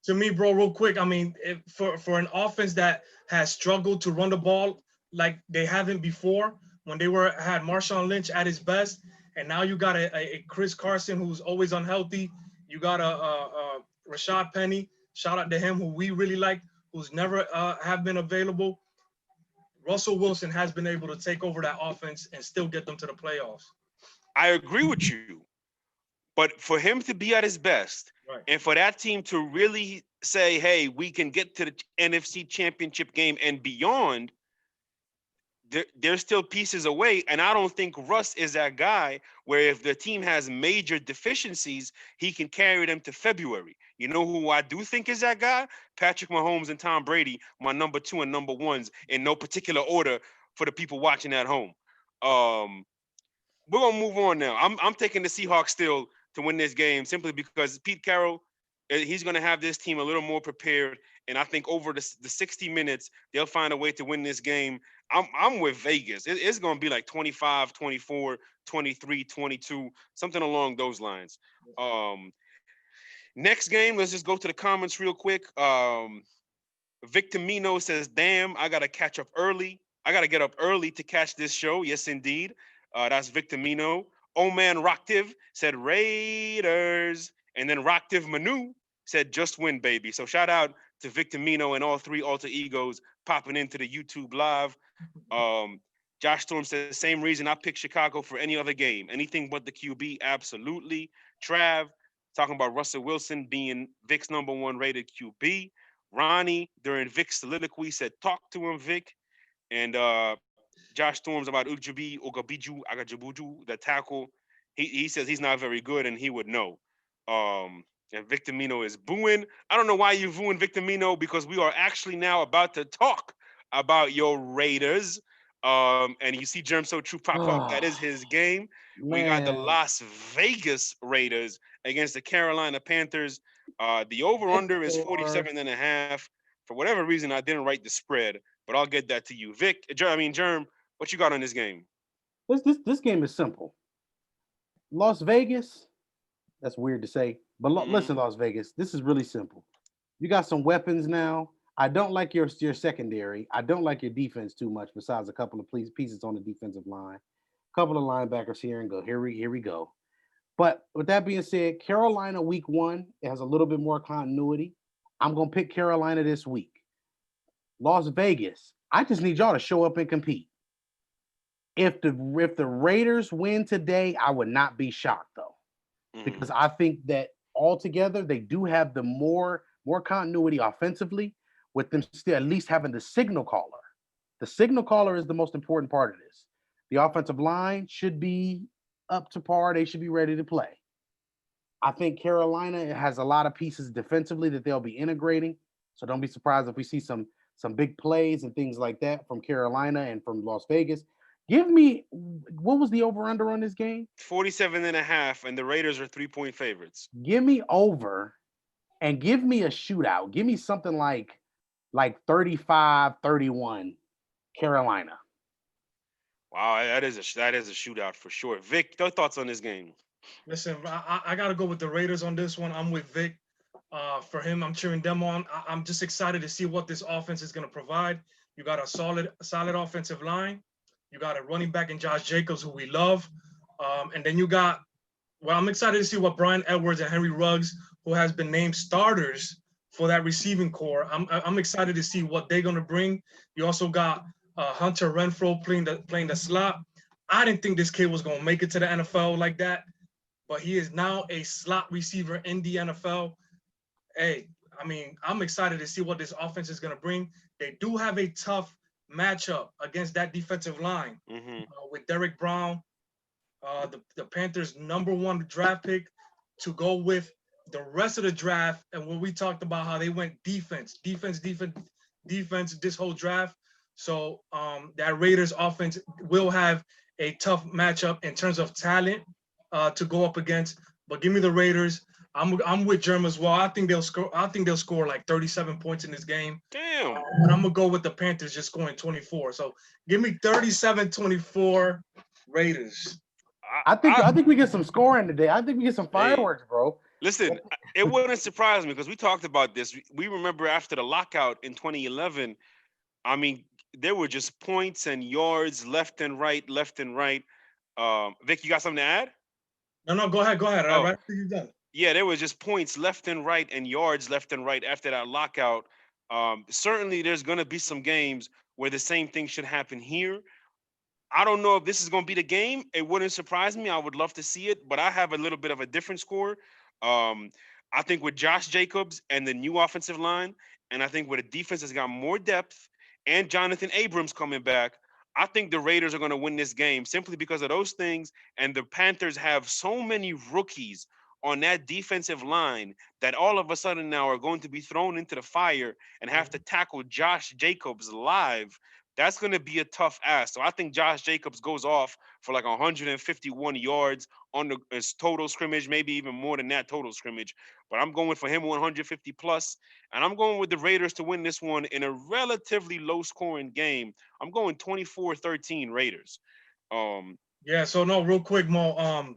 to me, bro, real quick, I mean, for an offense that has struggled to run the ball like they haven't before, when they had Marshawn Lynch at his best, and now you got a Chris Carson who's always unhealthy. You got a Rashad Penny, shout out to him, who we really like, who's never have been available. Russell Wilson has been able to take over that offense and still get them to the playoffs. I agree with you. But for him to be at his best, right, and for that team to really say, hey, we can get to the NFC Championship game and beyond, they're still pieces away. And I don't think Russ is that guy where if the team has major deficiencies, he can carry them to February. You know who I do think is that guy? Patrick Mahomes and Tom Brady, my number 2 and number 1s in no particular order for the people watching at home. We're going to move on now. I'm taking the Seahawks still to win this game simply because Pete Carroll, He's going to have this team a little more prepared. And I think over the 60 minutes, they'll find a way to win this game. I'm with Vegas. It's going to be like 25, 24, 23, 22, something along those lines. Next game, let's just go to the comments real quick. Victor Mino says, damn, I got to catch up early. I got to get up early to catch this show. Yes, indeed. That's Victor Mino. Oh man, Rocktiv said Raiders. And then Rocktiv Manu said just win, baby. So shout out to Victor Mino and all three alter egos popping into the YouTube live. Josh Storm says, same reason I picked Chicago for any other game. Anything but the QB, absolutely. Trav, talking about Russell Wilson being Vic's #1 rated QB. Ronnie, during Vic's soliloquy, said, talk to him, Vic. And Josh Storms about Ujabi, Ogabiju, Agajabuju, the tackle. He says he's not very good and he would know. And Victor Mino is booing. I don't know why you're booing Victor Mino, because we are actually now about to talk about your Raiders. And you see Germ So True pop up. That is his game. Man. We got the Las Vegas Raiders against the Carolina Panthers. The over-under is 47.5. For whatever reason, I didn't write the spread, but I'll get that to you. Germ, what you got on this game? This game is simple. Las Vegas, that's weird to say, but listen, Las Vegas, this is really simple. You got some weapons now. I don't like your secondary. I don't like your defense too much, besides a couple of pieces on the defensive line. A couple of linebackers here and go. Here we go. But with that being said, Carolina week 1, it has a little bit more continuity. I'm going to pick Carolina this week. Las Vegas, I just need y'all to show up and compete. If the Raiders win today, I would not be shocked, though, because I think that altogether they do have the more continuity offensively, with them still at least having the signal caller. The signal caller is the most important part of this. The offensive line should be up to par. They should be ready to play. I think Carolina has a lot of pieces defensively that they'll be integrating. So don't be surprised if we see some big plays and things like that from Carolina and from Las Vegas. Give me, what was the over-under on this game? 47.5, and the Raiders are 3-point favorites. Give me over and give me a shootout. Give me something like 35-31 Carolina. Wow, that is a shootout for sure. Vic, your thoughts on this game? Listen, I got to go with the Raiders on this one. I'm with Vic. For him, I'm cheering them on. I'm just excited to see what this offense is going to provide. You got a solid offensive line. You got a running back in Josh Jacobs, who we love. And then you got, I'm excited to see what Brian Edwards and Henry Ruggs, who has been named starters for that receiving core. I'm excited to see what they're going to bring. You also got Hunter Renfrow playing the slot. I didn't think this kid was going to make it to the NFL like that, but he is now a slot receiver in the NFL. Hey, I mean, I'm excited to see what this offense is going to bring. They do have a tough matchup against that defensive line with Derek Brown, the Panthers' #1 draft pick, to go with the rest of the draft. And when we talked about how they went defense this whole draft. So that Raiders offense will have a tough matchup in terms of talent to go up against. But give me the Raiders. I'm with Germ as well. I think they'll score like 37 points in this game. Damn. But I'm gonna go with the Panthers just scoring 24. So give me 37-24 Raiders. I think we get some scoring today. I think we get some fireworks, bro. Listen, it wouldn't surprise me, because we talked about this. We remember after the lockout in 2011, I mean, there were just points and yards left and right. Vic, you got something to add? No, go ahead. Oh. Right after you're done. Yeah, there was just points left and right and yards left and right after that lockout. Certainly, there's going to be some games where the same thing should happen here. I don't know if this is going to be the game. It wouldn't surprise me. I would love to see it, but I have a little bit of a different score. I think with Josh Jacobs and the new offensive line, and I think with a defense that's got more depth and Jonathan Abrams coming back, I think the Raiders are going to win this game simply because of those things. And the Panthers have so many rookies on that defensive line that all of a sudden now are going to be thrown into the fire and have to tackle Josh Jacobs live. That's going to be a tough ask. So I think Josh Jacobs goes off for like 151 yards on his total scrimmage, maybe even more than that total scrimmage. But I'm going for him 150 plus, and I'm going with the Raiders to win this one in a relatively low-scoring game. I'm going 24-13 Raiders. Yeah. So no, real quick, Mo.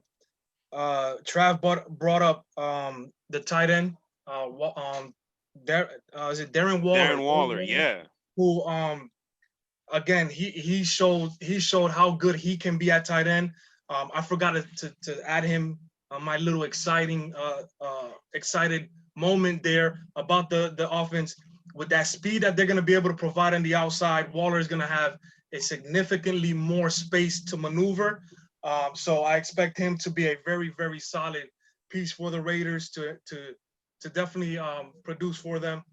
Trav brought up the tight end. Is it Darren Waller? Darren Waller, yeah. Who again he showed how good he can be at tight end. I forgot to add him on my little excited moment there about the offense. With that speed that they're going to be able to provide on the outside, Waller is going to have a significantly more space to maneuver. So I expect him to be a very, very solid piece for the Raiders to definitely produce for them.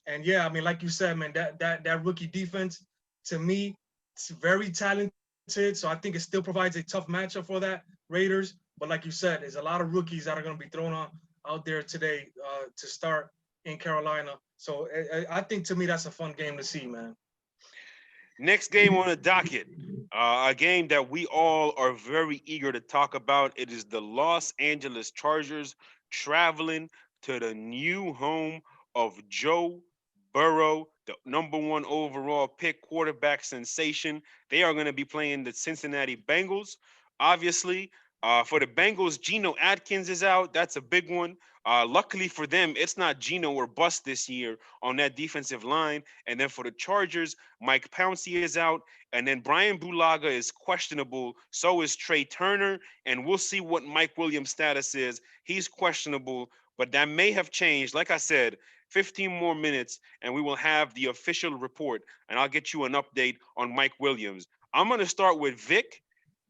And yeah, I mean, like you said, man, that rookie defense, to me, it's very talented. So I think it still provides a tough matchup for that Raiders. But like you said, there's a lot of rookies that are going to be thrown out there today to start in Carolina. So I think, to me, that's a fun game to see, man. Next game on the docket, a game that we all are very eager to talk about. It is the Los Angeles Chargers traveling to the new home of Joe Burrow, the #1 overall pick, quarterback sensation. They are going to be playing the Cincinnati Bengals. Obviously, for the Bengals, Geno Atkins is out. That's a big one. Luckily for them, it's not Geno or bust this year on that defensive line. And then for the Chargers, Mike Pouncey is out. And then Brian Bulaga is questionable. So is Trey Turner. And we'll see what Mike Williams' status is. He's questionable, but that may have changed. Like I said, 15 more minutes, and we will have the official report. And I'll get you an update on Mike Williams. I'm going to start with Vic.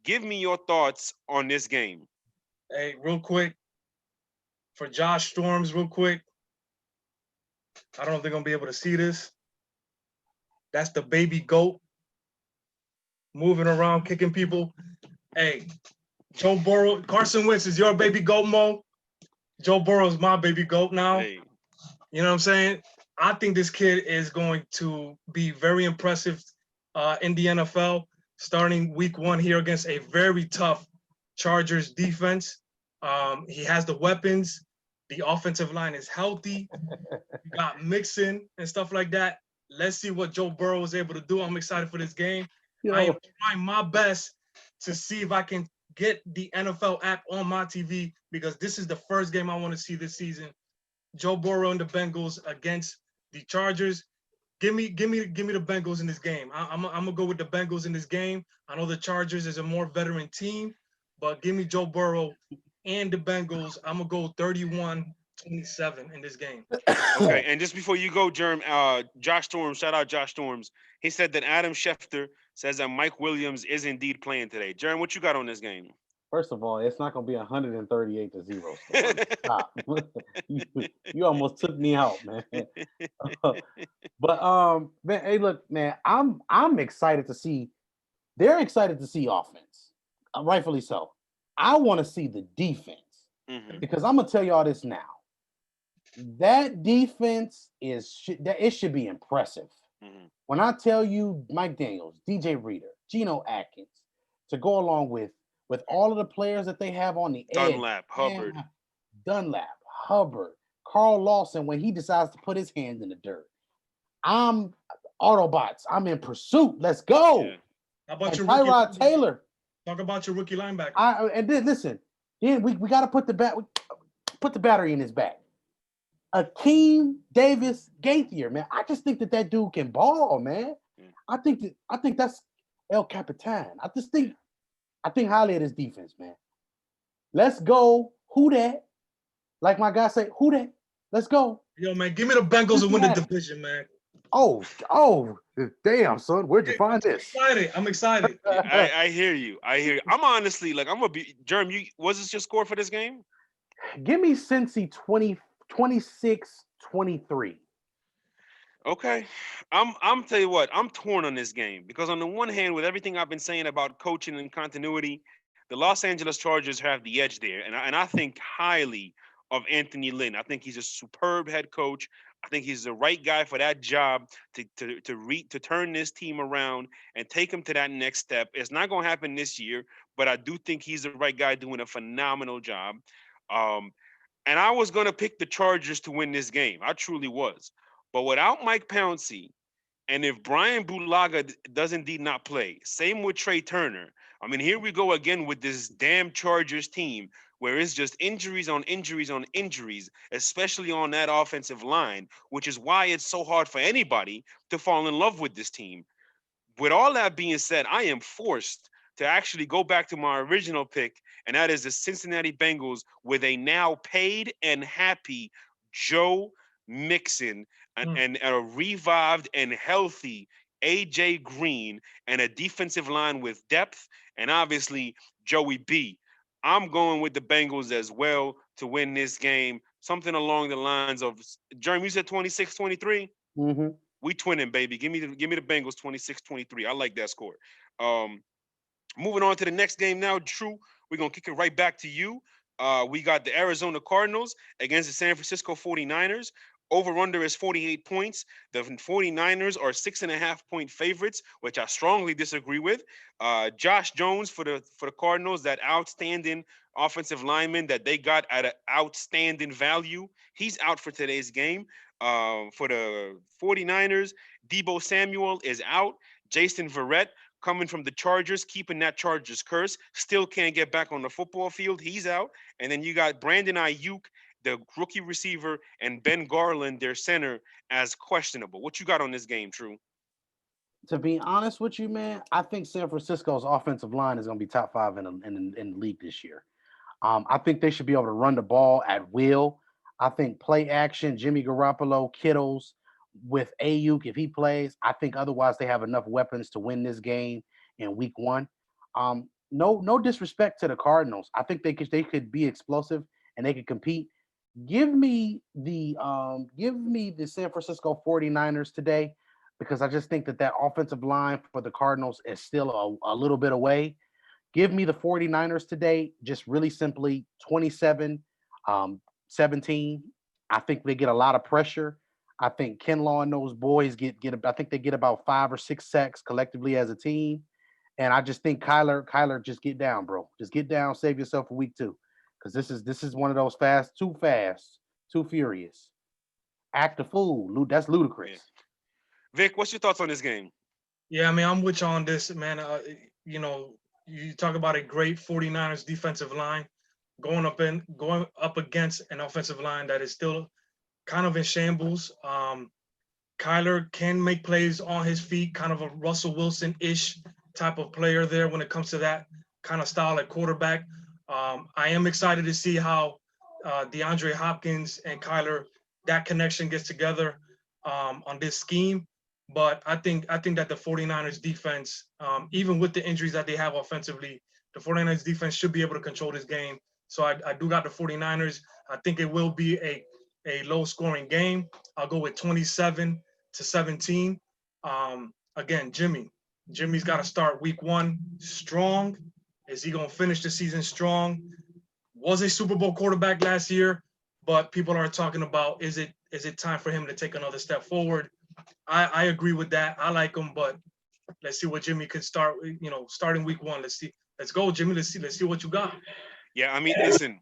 Give me your thoughts on this game. Hey, real quick, for Josh Storms, real quick. I don't know if they're going to be able to see this. That's the baby goat moving around, kicking people. Hey, Joe Burrow, Carson Wentz is your baby goat, Mo. Joe Burrow's my baby goat now. Hey. You know what I'm saying? I think this kid is going to be very impressive in the NFL, starting week 1 here against a very tough Chargers defense. He has the weapons. The offensive line is healthy. You got Mixon and stuff like that. Let's see what Joe Burrow is able to do. I'm excited for this game. I am trying my best to see if I can get the NFL app on my TV, because this is the first game I want to see this season. Joe Burrow and the Bengals against the Chargers. Give me the Bengals in this game. I'm gonna go with the Bengals in this game. I know the Chargers is a more veteran team, but give me Joe Burrow and the Bengals. I'm gonna go 31-27 in this game. Okay, and just before you go, Germ, Josh Storms, shout out Josh Storms. He said that Adam Schefter says that Mike Williams is indeed playing today. Germ, what you got on this game? First of all, it's not going to be 138-0. Stop. you almost took me out, man. But man, hey, look, man, I'm excited to see. They're excited to see offense, rightfully so. I want to see the defense because I'm gonna tell y'all this now. That defense it should be impressive. When I tell you Mike Daniels, DJ Reader, Geno Atkins, to go along with all of the players that they have on the Dunlap, edge, Hubbard, Carl Lawson, when he decides to put his hand in the dirt. I'm Autobots. I'm in pursuit. Let's go. Yeah. How about your Tyrod Taylor? Talk about your rookie linebacker. And then listen, then we got to put the battery in his back. Akeem Davis Gaithier, man. I just think that dude can ball, man. I think that's El Capitan. I think highly of this defense, man. Let's go. Who that? Like my guy say, who that? Let's go. Yo, man, give me the Bengals to win the division, man. Oh, damn, son. Where'd you find this? I'm excited. I hear you. I'm honestly, like, I'm gonna be Germ, was this your score for this game? Give me Cincy 26-23. Okay. I'm tell you what, I'm torn on this game because on the one hand, with everything I've been saying about coaching and continuity, the Los Angeles Chargers have the edge there, and I think highly of Anthony Lynn. I think he's a superb head coach. I think he's the right guy for that job to turn this team around and take him to that next step. It's not going to happen this year, but I do think he's the right guy doing a phenomenal job. Um, and I was going to pick the Chargers to win this game. I truly was. But without Mike Pouncey, and if Brian Bulaga does indeed not play, same with Trey Turner. I mean, here we go again with this damn Chargers team where it's just injuries on injuries on injuries, especially on that offensive line, which is why it's so hard for anybody to fall in love with this team. With all that being said, I am forced to actually go back to my original pick, and that is the Cincinnati Bengals with a now paid and happy Joe Mixon and a revived and healthy AJ Green and a defensive line with depth, and obviously Joey B. I'm going with the Bengals as well to win this game. Something along the lines of, Jeremy, you said 26-23? Mm-hmm. We twinning, baby. Give me the Bengals 26-23. I like that score. Um, Moving on to the next game now, True. We're going to kick it right back to you. We got the Arizona Cardinals against the San Francisco 49ers. Over-under is 48 points. The 49ers are 6.5-point favorites, which I strongly disagree with. Josh Jones for the Cardinals, that outstanding offensive lineman that they got at an outstanding value, he's out for today's game. For the 49ers, Debo Samuel is out. Jason Verrett, coming from the Chargers, keeping that Chargers curse, still can't get back on the football field. He's out. And then you got Brandon Ayuk, the rookie receiver, and Ben Garland, their center, as questionable. What you got on this game, True? To be honest with you, man, I think San Francisco's offensive line is going to be top five in the league this year. I think they should be able to run the ball at will. I think play action, Jimmy Garoppolo, Kittles with Ayuk, if he plays, I think otherwise they have enough weapons to win this game in week one. No disrespect to the Cardinals. I think they could be explosive and they could compete. Give me the San Francisco 49ers today because I just think that offensive line for the Cardinals is still a little bit away. Give me the 49ers today, just really simply 27 17. I think they get a lot of pressure. I think Kinlaw and those boys I think they get about 5 or 6 sacks collectively as a team. And I just think Kyler, just get down, bro. Just get down, save yourself for week 2. Because this is one of those fast, too furious. Act a fool. That's ludicrous. Yeah. Vic, what's your thoughts on this game? Yeah, I mean, I'm with you on this, man. You talk about a great 49ers defensive line going up against an offensive line that is still kind of in shambles. Kyler can make plays on his feet, kind of a Russell Wilson-ish type of player there when it comes to that kind of style at quarterback. I am excited to see how DeAndre Hopkins and Kyler, that connection gets together on this scheme. But I think that the 49ers defense, even with the injuries that they have offensively, the 49ers defense should be able to control this game. So I do got the 49ers. I think it will be a low-scoring game. I'll go with 27-17. Again, Jimmy's got to start week 1 strong. Is he going to finish the season strong? Was a Super Bowl quarterback last year, but people are talking about is it time for him to take another step forward? I agree with that. I like him, but let's see what Jimmy could start. Starting week 1. Let's see. Let's go, Jimmy. Let's see what you got. Yeah, I mean, listen,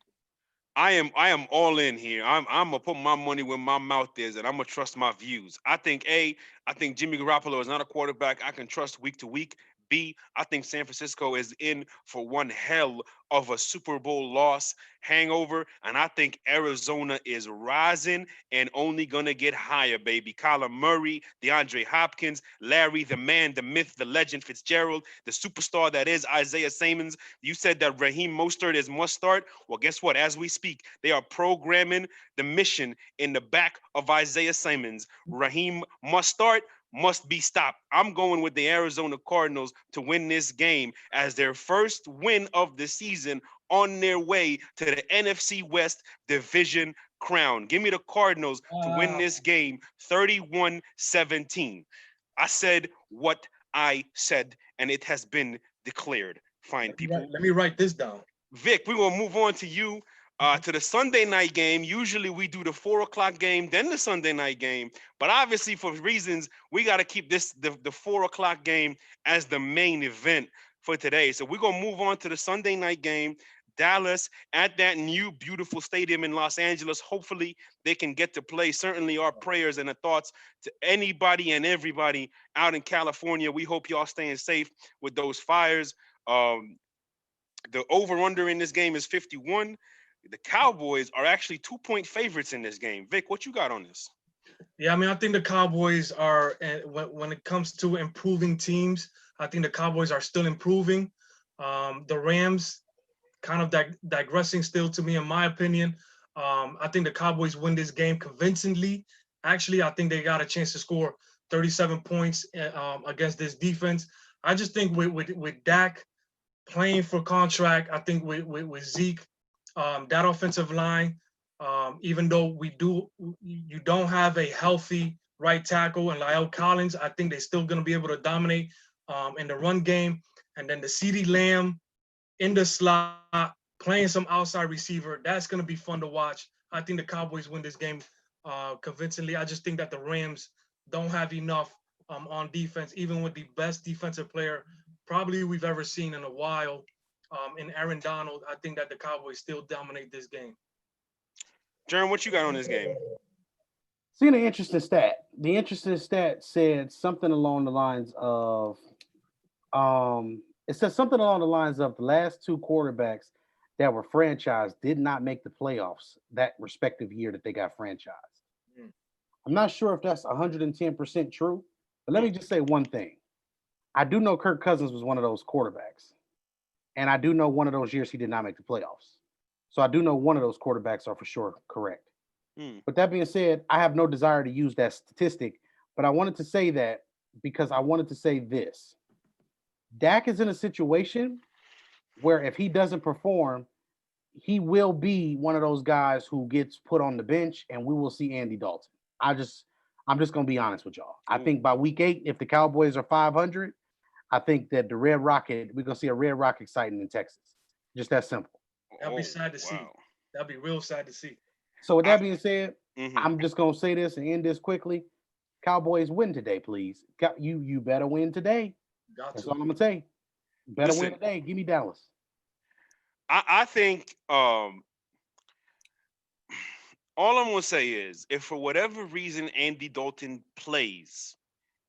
I am all in here. I'm gonna put my money where my mouth is, and I'm gonna trust my views. I think Jimmy Garoppolo is not a quarterback I can trust week to week. B, I think San Francisco is in for one hell of a Super Bowl loss hangover, and I think Arizona is rising and only gonna get higher, baby. Kyler Murray, DeAndre Hopkins, Larry, the man, the myth, the legend, Fitzgerald, the superstar that is Isaiah Simmons. You said that Raheem Mostert is must start. Well, guess what? As we speak, they are programming the mission in the back of Isaiah Simmons. Raheem must start, must be stopped. I'm going with the Arizona Cardinals to win this game as their first win of the season on their way to the NFC West division crown. Give me the Cardinals to win this game 31-17. I said what I said, and it has been declared. Fine, people. Let me write this down. Vic, we're going to move on to you. to the Sunday night game. Usually we do the 4 o'clock game, then the Sunday night game. But obviously, for reasons, we got to keep the 4 o'clock game as the main event for today. So we're gonna move on to the Sunday night game. Dallas at that new beautiful stadium in Los Angeles. Hopefully they can get to play. Certainly our prayers and the thoughts to anybody and everybody out in California. We hope y'all staying safe with those fires. The over-under in this game is 51. The Cowboys are actually 2-point favorites in this game. Vic, what you got on this? Yeah, I mean, I think the Cowboys are, when it comes to improving teams, I think the Cowboys are still improving. The Rams kind of digressing still to me, in my opinion. I think the Cowboys win this game convincingly. Actually, I think they got a chance to score 37 points against this defense. I just think with Dak playing for contract, I think with Zeke, that offensive line, even though you don't have a healthy right tackle and La'el Collins, I think they're still going to be able to dominate in the run game. And then the CeeDee Lamb in the slot, playing some outside receiver, that's going to be fun to watch. I think the Cowboys win this game convincingly. I just think that the Rams don't have enough on defense, even with the best defensive player probably we've ever seen in a while in Aaron Donald. I think that the Cowboys still dominate this game. Jerm, what you got on this game? Seen an interesting stat. The interesting stat said something along the lines of, it said something along the lines of the last two quarterbacks that were franchised did not make the playoffs that respective year that they got franchised. Mm. I'm not sure if that's 110% true, but let me just say one thing. I do know Kirk Cousins was one of those quarterbacks. And I do know one of those years he did not make the playoffs. So I do know one of those quarterbacks are for sure correct. With that being said, I have no desire to use that statistic, but I wanted to say that because I wanted to say this. Dak is in a situation where if he doesn't perform, he will be one of those guys who gets put on the bench and we will see Andy Dalton. I'm just going to be honest with y'all. I think by week 8, if the Cowboys are 500, I think that the Red Rocket, we're going to see a Red Rocket sighting in Texas. Just that simple. That'd be sad to see. That'd be real sad to see. So with that being said, I'm just going to say this and end this quickly. Cowboys win today, please. You better win today. That's all I'm going to say. Better win today. Give me Dallas. I think all I'm going to say is if for whatever reason Andy Dalton plays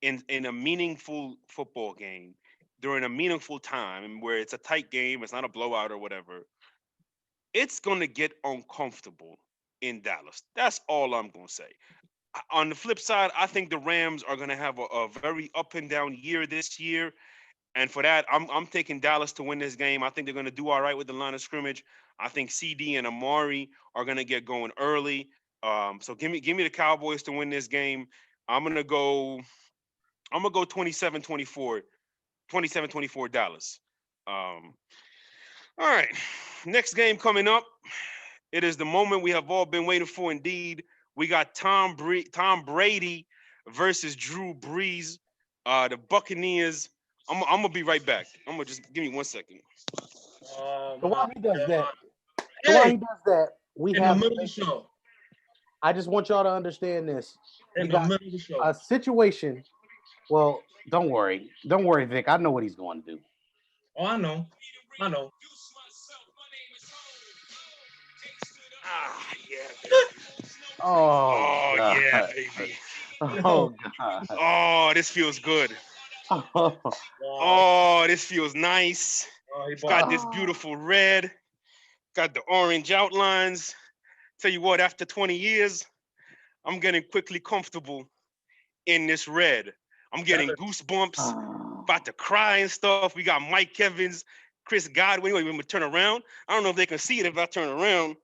in a meaningful football game during a meaningful time where it's a tight game, it's not a blowout or whatever, it's going to get uncomfortable in Dallas. That's all I'm going to say. On the flip side, I think the Rams are going to have a very up and down year this year. And for that, I'm taking Dallas to win this game. I think they're going to do all right with the line of scrimmage. I think CD and Amari are going to get going early. So give me the Cowboys to win this game. I'm going to go 27-24. 27-24 Dallas. All right. Next game coming up. It is the moment we have all been waiting for indeed. We got Tom Brady versus Drew Brees. The Buccaneers. I'm gonna be right back. I'm gonna just give me 1 second. So while he does that, we have in the middle of the show. I just want y'all to understand this. In the middle of the show. A situation. Well, don't worry, Vic. I know what he's going to do. Oh, I know. Yeah. Oh God. Yeah, baby. Oh God. Oh, this feels good. Oh, this feels nice. It's got this beautiful red, got the orange outlines. Tell you what, after 20 years, I'm getting quickly comfortable in this red. I'm getting goosebumps, about to cry and stuff. We got Mike Evans, Chris Godwin. Wait, when we turn around, I don't know if they can see it if I turn around.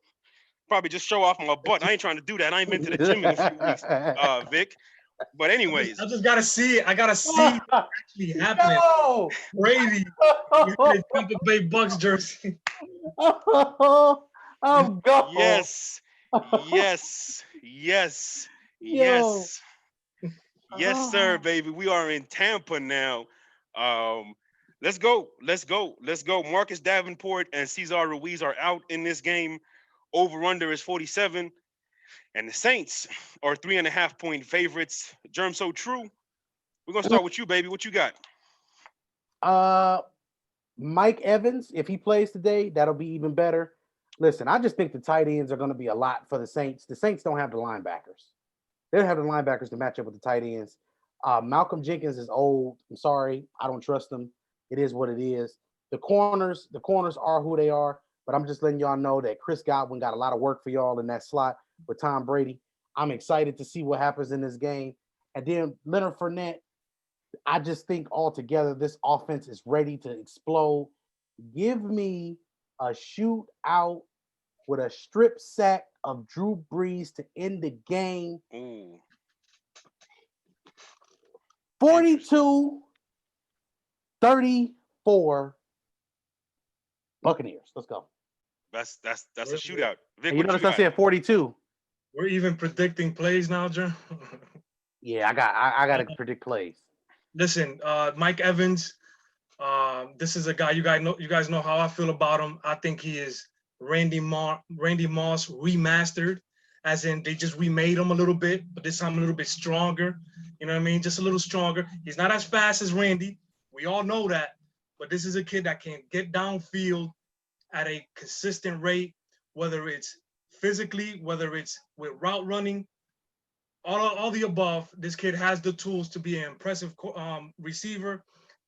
Probably just show off my butt. I ain't trying to do that. I ain't been to the gym in a few weeks, Vic. But anyways, I just gotta see it. I gotta see it actually happening. No! Brady with his Tampa Bay Bucks jersey. Oh God! Yes, sir, baby. We are in Tampa now. Let's go. Marcus Davenport and Cesar Ruiz are out in this game. Over-under is 47. And the Saints are 3.5-point favorites. Germ So True. We're going to start with you, baby. What you got? Mike Evans, if he plays today, that'll be even better. Listen, I just think the tight ends are going to be a lot for the Saints. The Saints don't have the linebackers. They don't have the linebackers to match up with the tight ends. Malcolm Jenkins is old. I'm sorry. I don't trust him. It is what it is. The corners are who they are, but I'm just letting y'all know that Chris Godwin got a lot of work for y'all in that slot with Tom Brady. I'm excited to see what happens in this game. And then Leonard Fournette, I just think altogether this offense is ready to explode. Give me a shootout with a strip sack of Drew Brees to end the game. Ooh. 42-34 Buccaneers. Let's go. That's a shootout. Vic, And you what notice you I got? said 42. We're even predicting plays now, Jim. Yeah, I got to predict plays. Listen, Mike Evans. This is a guy you guys know how I feel about him. I think he is Randy Moss remastered, as in they just remade him a little bit, but this time a little bit stronger. You know what I mean? Just a little stronger. He's not as fast as Randy. We all know that, but this is a kid that can get downfield at a consistent rate, whether it's physically, whether it's with route running, all the above. This kid has the tools to be an impressive receiver,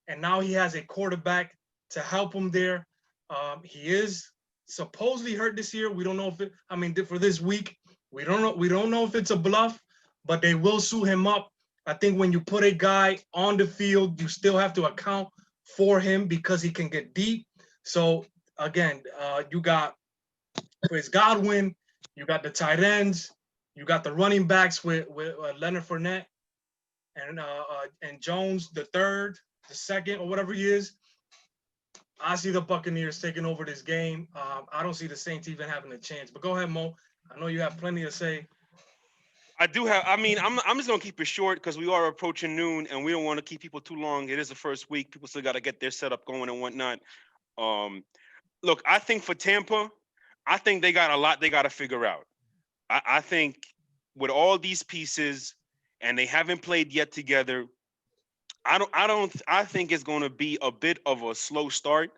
and now he has a quarterback to help him there. He is supposedly hurt this year. We don't know if it. I mean, for this week, we don't know. We don't know if it's a bluff, but they will sue him up. I think when you put a guy on the field, you still have to account for him because he can get deep. So again, you got Chris Godwin, you got the tight ends, you got the running backs with Leonard Fournette and Jones the third, the second, or whatever he is. I see the Buccaneers taking over this game. I don't see the Saints even having a chance. But go ahead, Mo. I know you have plenty to say. I do have. I mean, I'm just gonna keep it short because we are approaching noon, and we don't want to keep people too long. It is the first week; people still got to get their setup going and whatnot. Look, I think for Tampa, I think they got a lot they got to figure out. I think with all these pieces, and they haven't played yet together. I think it's going to be a bit of a slow start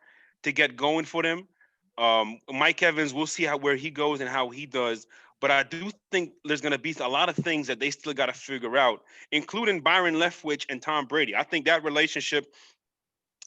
to get going for them. Mike Evans, we'll see where he goes and how he does. But I do think there's going to be a lot of things that they still got to figure out, including Byron Leftwich and Tom Brady. I think that relationship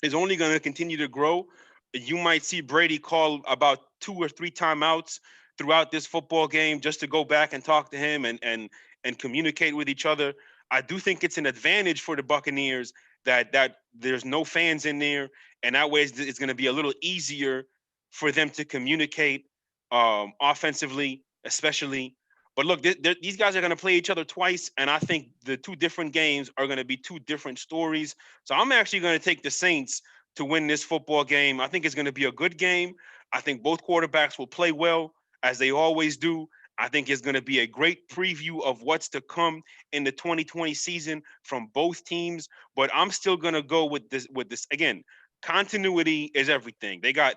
is only going to continue to grow. You might see Brady call about 2 or 3 timeouts throughout this football game just to go back and talk to him and communicate with each other. I do think it's an advantage for the Buccaneers that there's no fans in there, and that way it's going to be a little easier for them to communicate offensively, especially. But look, these guys are going to play each other twice, and I think the 2 different games are going to be 2 different stories. So I'm actually going to take the Saints to win this football game. I think it's going to be a good game. I think both quarterbacks will play well, as they always do. I think it's going to be a great preview of what's to come in the 2020 season from both teams. But I'm still going to go with this again. Continuity is everything. They're going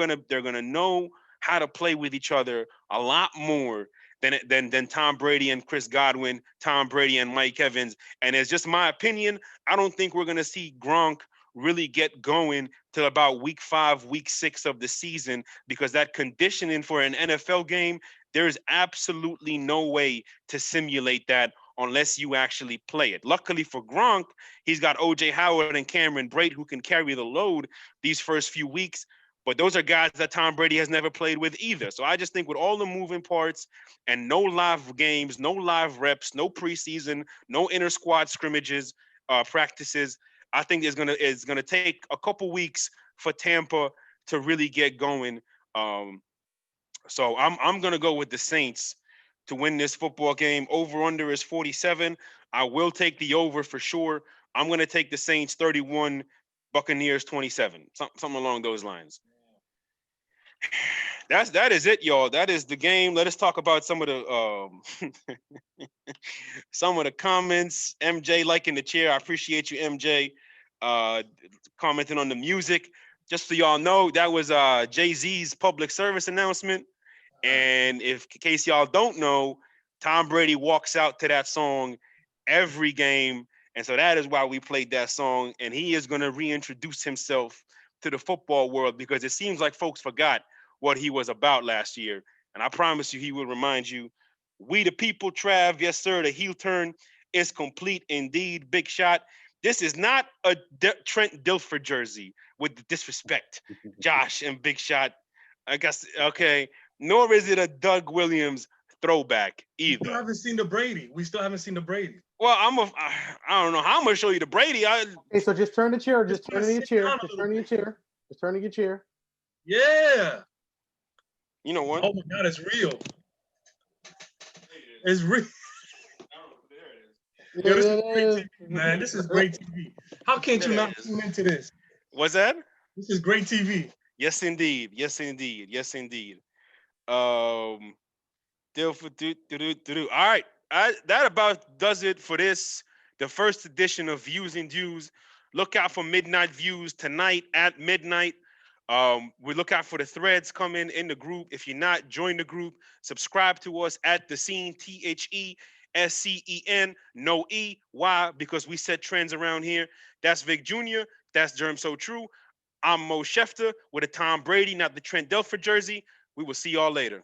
to know how to play with each other a lot more than Tom Brady and Chris Godwin, Tom Brady and Mike Evans. And it's just my opinion. I don't think we're going to see Gronk really get going till about week 5, week 6 of the season, because that conditioning for an NFL game, there's absolutely no way to simulate that unless you actually play it. Luckily for Gronk, he's got OJ Howard and Cameron Brate who can carry the load these first few weeks. But those are guys that Tom Brady has never played with either. So I just think with all the moving parts and no live games, no live reps, no preseason, no inter squad scrimmages, practices, I think it's gonna take a couple weeks for Tampa to really get going. So I'm gonna go with the Saints to win this football game. Over under is 47. I will take the over for sure. I'm gonna take the Saints 31, Buccaneers 27, something along those lines. That is it, y'all. That is the game. Let us talk about some of the some of the comments. MJ liking the chair. I appreciate you, MJ. Commenting on the music. Just so y'all know, that was Jay-Z's public service announcement. And in case y'all don't know, Tom Brady walks out to that song every game. And so that is why we played that song. And he is going to reintroduce himself to the football world because it seems like folks forgot what he was about last year. And I promise you, he will remind you. We the people, Trav. Yes, sir. The heel turn is complete indeed. Big shot. This is not a Trent Dilfer jersey with the disrespect, Josh and Big Shot. I guess, okay. Nor is it a Doug Williams throwback We still either. haven't seen the Brady. We still haven't seen the Brady. Well, I don't know how I'm gonna show you the Brady. Okay, so just turn the chair. Just Just turn in your sit chair. down a Just little turn in your bit. chair. Just turn in your chair. Yeah. You know what? Oh my God, it's real. It's real. Yo, this is great TV, man. This is great TV. How can't you not tune into this? What's that? This is great TV. Yes, indeed. Yes, indeed. Yes, indeed. Deal for do. All right. That about does it for this, the first edition of Views and Views. Look out for Midnight Views tonight at midnight. We look out for the threads coming in the group. If you're not, join the group. Subscribe to us at The Scene, THESCEN, no E. Why? Because we set trends around here. That's Vic Jr., that's Germ So True. I'm Mo Schefter with a Tom Brady, not the Trent Dilfer jersey. We will see y'all later.